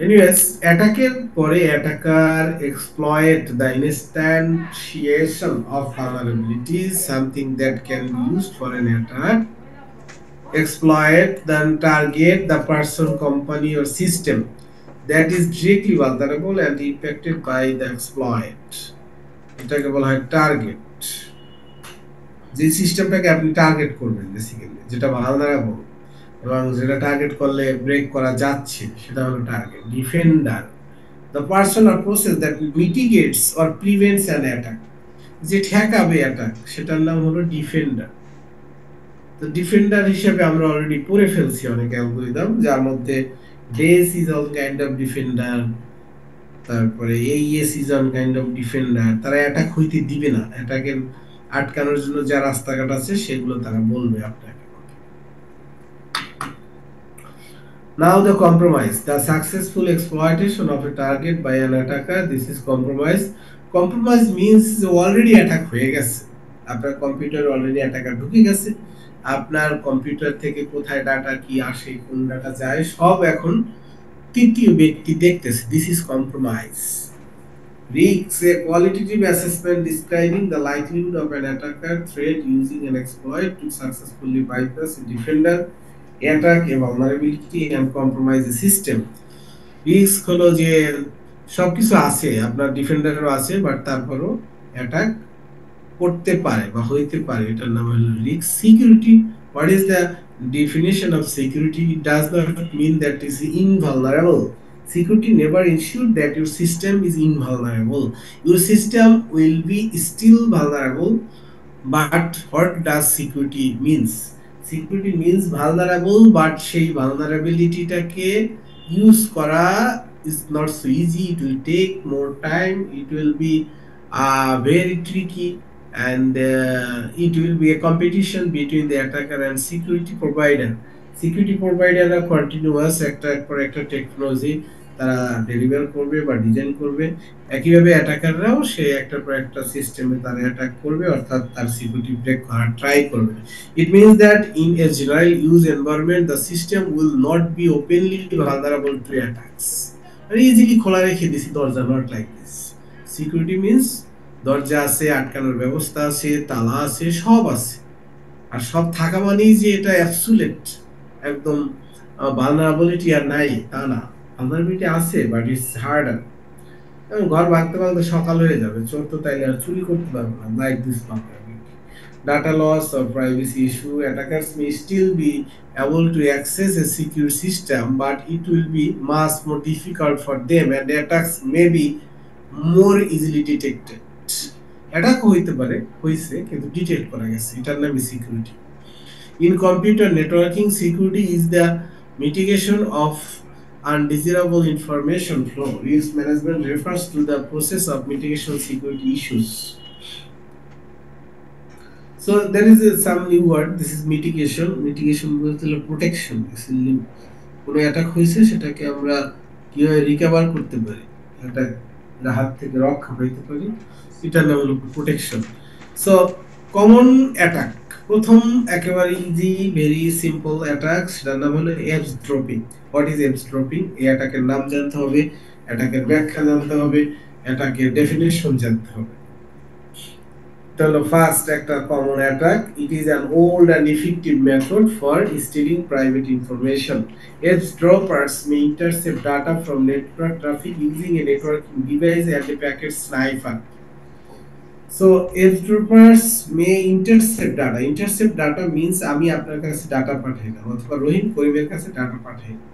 Anyways, অ্যাটাকের পরে attacker exploit the instantiation of vulnerabilities, something that can be used for an attack. Exploit then target the person, company or system that is directly vulnerable and impacted by the exploit. এটাকে বলা হয় target. যে সিস্টেমটাকে আপনি target করবেন basically, যেটা vulnerable এবং যেটা টার্গেট করলে ব্রেক করা যাচ্ছে, সেটা হলো target. Defender, the person or process that mitigates or prevents an attack, যে ঠেকাবে অ্যাটাক, সেটার নাম হলো ডিফেন্ডার। তো ডিফেন্ডার হিসেবে আমরা অলরেডি পড়ে ফেলছি অনেক অ্যালগরিদম, যার মধ্যে DES is all kind of defender, তারপরে AES is all kind of defender. তারা অ্যাটাক হইতে দিবে না, অ্যাটাকের আটকানোর জন্য যা রাস্তাঘাট আছে সেগুলো তারা বলবে আপনাকে। Now the compromise, the successful exploitation of a target by an attacker, this is compromise. Compromise means already attack হয়ে গেছে, আপনার কম্পিউটার অলরেডি অ্যাটাকার ঢুকে গেছে, আপনার কম্পিউটার থেকে কোথায় ডাটা কি আসে, কোন ডাটা যায়, সব এখন তৃতীয় ব্যক্তি দেখতেছে। This is compromise. Risks, a qualitative assessment describing the likelihood of an attacker threat using an exploit to successfully bypass a defender, attack a vulnerability and compromise the system. Risk হলো যে সবকিছু আছে, আপনার ডিফেন্ডারও আছে, বাট তারপরও attack করতে পারে বা হইতে পারে, এটার নাম হলো risk. Security, what is the definition of security? It does not mean that it is invulnerable. Security never ensures that your system is invulnerable. Your system will be still vulnerable, but what does security means? Security means vulnerable, but সেই vulnerability-টাকে use করা is not so easy. It will take more time. It will be very tricky, and it will be a competition between the attacker and security provider. Security provider are continuous, একটার পর একটা technology তারা deliver করবে বা design করবে, একইভাবে অ্যাটাকাররাও সেই একটার পর একটা সিস্টেমে তারা অ্যাটাক করবে, অর্থাৎ তার সিকিউরিটি ব্রেক করার ট্রাই করবে। It means that in a general use environment the system will not be openly vulnerable to attacks. আর ইজিলি খোলা রেখে দিছি দরজা, not like this. Security means দরজা আছে, আটকানোর ব্যবস্থা আছে, তালা আছে, সব আছে। আর সব থাকা মানেই যে এটা অ্যাবসুলেট, একদম ভালনারেবিলিটি আর নাই তা না। ভালনারেবিলিটি আছে, বাট ইটস হার্ডার। ঘর ভাঙতে ভাঙতে সকাল হয়ে যাবে, চোর তো তাইলে আর চুরি করতে পারবে না, like this vulnerability. Data loss or privacy issue, attackers may still be able to access a secure system, but it will be much more difficult for them and the attacks may be more easily detected. Attack হইতে পারে, হইছে, কিন্তু detect করা গেছে, এটার নাম security. In computer networking, security is the mitigation of undesirable information flow. Risk management refers to the process of mitigation security issues. So there is some new word, this is mitigation. Mitigation বলতে হলো protection. কোনো attack হয়েছে সেটাকে আমরা কিভাবে recover করতে পারি, এটা হাত থেকে রক্ষা পাইতে পারি, এটার নাম হলো প্রোটেকশন। সো কমন অ্যাটাক, প্রথম একেবারে ইজি ভেরি সিম্পল অ্যাটাক, সেটার নাম হলো এভসড্রপিং। What is এভসড্রপিং? এই অ্যাটাকের নাম জানতে হবে, অ্যাটাকের ব্যাখ্যা জানতে হবে, অ্যাটাকের ডেফিনিশন জানতে হবে। তাহলে ফার্স্ট একটা common attack, it is an old and effective method for stealing private information. Eavesdroppers may intercept data from network traffic using a networking device and a packet sniper. So eavesdroppers may intercept data. Intercept data means আমি আপনার কাছে data পাঠাইলাম অথবা রহিম করিমের কাছে data পাঠাইলাম,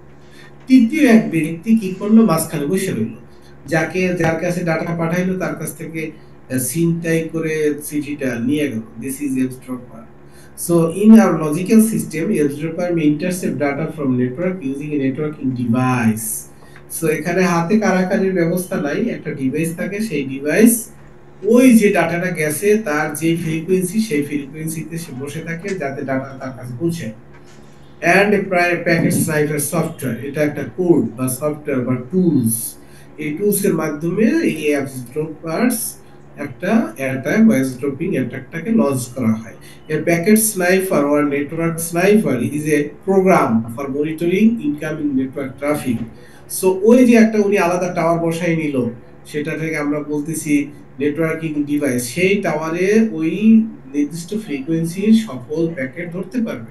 তৃতীয় এক ব্যক্তি কি করলো, মাঝখানে বসে রইল, যার কাছে ডাটা পাঠাইলো তার কাছ থেকে সিনটাই করে চিঠিটা নিয়ে গেল, this is eavesdropper. So in our logical system, eavesdropper may intercept data from network using a networking device. So এখানে হাতে কারাকারির ব্যবস্থা নাই, একটা ডিভাইস থাকে, সেই ডিভাইস ওই যে ডাটাটা গেছে তার যে ফ্রিকোয়েন্সি, সেই ফ্রিকোয়েন্সিতে সে বসে থাকে যাতে ডাটা তার কাছে পৌঁছে। and a packet sniper software, এটা একটা কোড বা সফটওয়্যার বা টুলস, এই টুলস এর মাধ্যমে এই এভসড্রপারস একটা অ্যাটাক বা এভসড্রপিং অ্যাটাকটাকে লঞ্চ করা হয়। A packet sniper or network sniper is a program for monitoring incoming network traffic. So ওই যে একটা উনি আলাদা টাওয়ার বসাই নিল, সেটা থেকে আমরা বলতেছি নেটওয়ার্কিং ডিভাইস, সেই টাওয়ারে ওই নির্দিষ্ট ফ্রিকোয়েন্সির সকল প্যাকেট ধরতে পারবে।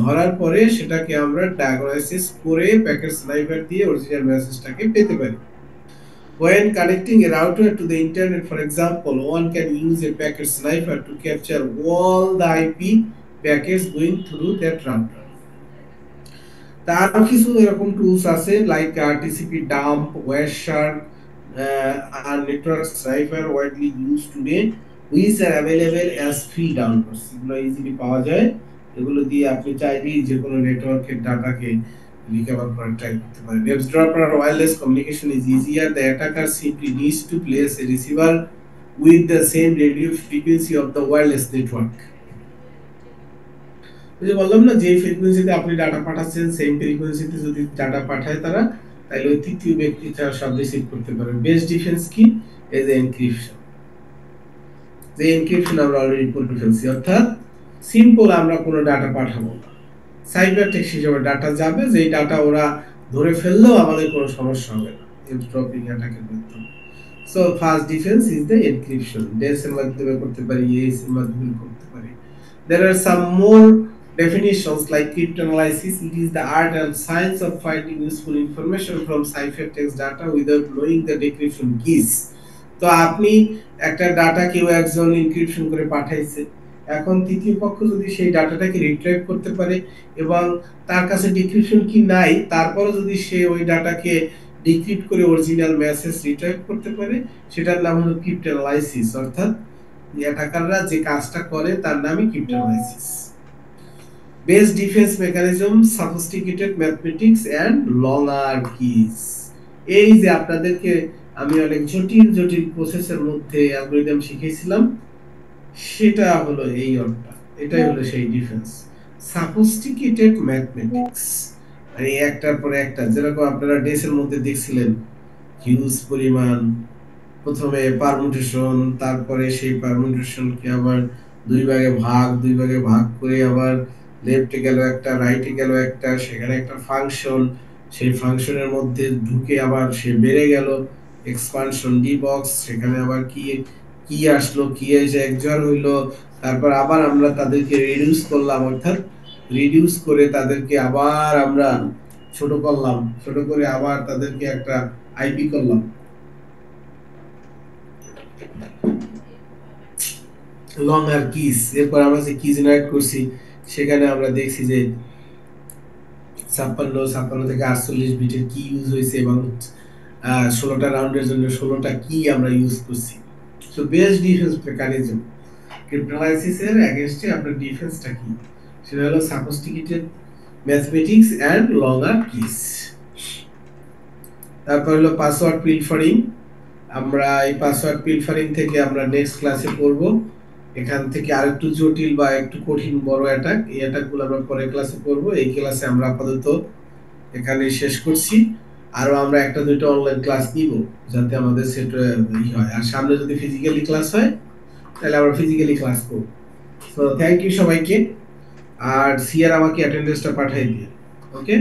ধরার পরে সেটাকে আমরা ডায়াগনোসিস করে প্যাকেট স্নাইপার দিয়ে অরিজিনাল মেসেজটাকে পেতে পারি। When connecting a router to the internet, for example, one can use a packet sniper to capture all the IP packets going through that router. তারও কিছু এরকম টুলস আছে like TCP dump, Wireshark, and network sniper widely used today, which are available as free downloads. এগুলো easily পাওয়া যায়, এগুলো দিয়ে আপনি চাইলেই যে কোনো নেটওয়ার্কের ডাটাকে রিকভার করার ট্রাই করতে পারেন। Eavesdropper wireless communication is easier, the attacker simply needs to place a receiver with the same radio frequency of the wireless network. যে বললাম না, যে ফ্রিকোয়েন্সিতে আপনি ডাটা পাঠাচ্ছেন সেম ফ্রিকোয়েন্সিতে যদি ডাটা পাঠায় তারা, তাহলে ওই তৃতীয় ব্যক্তি তারা সব রিসিভ করতে পারে। বেস্ট ডিফেন্স কি? As encryption. যে এনক্রিপশন আমরা অলরেডি করে ফেলছি, অর্থাৎ সিম্পল আমরা কোনো ডাটা পাঠাবো না, সাইবার টেক্সট হিসেবে ডাটা যাবে, যেই ডাটা ওরা ধরে ফেললেও আমাদের কোনো সমস্যা হবে না এভসড্রপিং অ্যাটাকের মাধ্যমে। So first defence is the encryption, DES এর মাধ্যমে করতে পারি, এস এর মাধ্যমে করতে পারি। There are some more definitions like cryptanalysis. It is the art and science of finding useful information from ciphertext data without knowing the decryption keys. তো আপনি একটা ডাটা কেউ একজন এনক্রিপশন করে পাঠাইছে, এখন তৃতীয় পক্ষ যদি সেই ডাটাটাকে রিট্রাইভ করতে পারে এবং তার কাছে ডিক্রিপশন কি নাই, তারপরে যদি সে ওই ডাটাকে ডিক্রিপ্ট করে অরিজিনাল মেসেজ রিট্রাইভ করতে পারে, সেটার নাম হলো ক্রিপ্টানালাইসিস, অর্থাৎ অ্যাটাকাররা যে কাজটা করে তার নামই cryptanalysis. Best defence mechanism, sophisticated mathematics and longer keys. এই যে আপনাদেরকে আমি অনেক জটিল জটিল প্রসেসের মধ্যে অ্যালগরিদম শিখিয়েছিলাম, সেটা হলো এই অর্থটা, এটাই হলো সেই ডিফেন্স। সফিস্টিকেটেড ম্যাথমেটিক্স, মানে একটার পর একটা, যেরকম আপনারা ডেসের মধ্যে দেখছিলেন হিউজ পরিমাণ, প্রথমে পারমুটেশন, তারপরে সেই পারমুটেশনকে আবার দুই ভাগে ভাগ করে আবার লেফটে গেল একটা, রাইটে গেল একটা, সেখানে একটা ফাংশন, সেই ফাংশনের মধ্যে ঢুকে আবার সে বেড়ে গেল, এক্সপানশন ডি বক্স, সেখানে আবার কি আসলো, কি এসে একজোড় হইলো, তারপর আবার আমরা তাদেরকে রিডিউস করলাম, অর্থাৎ রিডিউস করে তাদেরকে আবার আমরা ছোট করলাম, ছোট করে আবার তাদেরকে একটা আইপি করলাম, লং আর কিস। এরপর আমরা যে কি জেনারেট করছি, সেখানে আমরা দেখছি যে 56 থেকে 48 বিটের কি ইউজ হয়েছে এবং 16টা রাউন্ডের জন্য 16টা কি আমরা ইউজ করছি। So best defence mechanism cryptanalysis এর এগেইনস্টে আপনার ডিফেন্সটা কি, সেটা হলো sophisticated mathematics and longer keys. তারপর হলো পাসওয়ার্ড পিলফারিং। আমরা এই পাসওয়ার্ড পিলফারিং থেকে আমরা নেক্সট ক্লাসে পড়ব। এখান থেকে আরেকটু জটিল বা একটু কঠিন বড় অ্যাটাক, এই অ্যাটাকগুলো আমরা পরের ক্লাসে পড়ব। এই ক্লাসে আমরা আপাতত এখানে শেষ করছি, আরো আমরা একটা দুটো অনলাইন ক্লাস নিব যাতে আমাদের সেট হয়, আর সামনে যদি ফিজিক্যালি ক্লাস হয় তাহলে আমরা ফিজিক্যালি ক্লাস করব। সো থ্যাংক ইউ সবাইকে, আর সিয়ার আমাকে অ্যাটেন্ডেন্সটা পাঠিয়ে দিন, ওকে।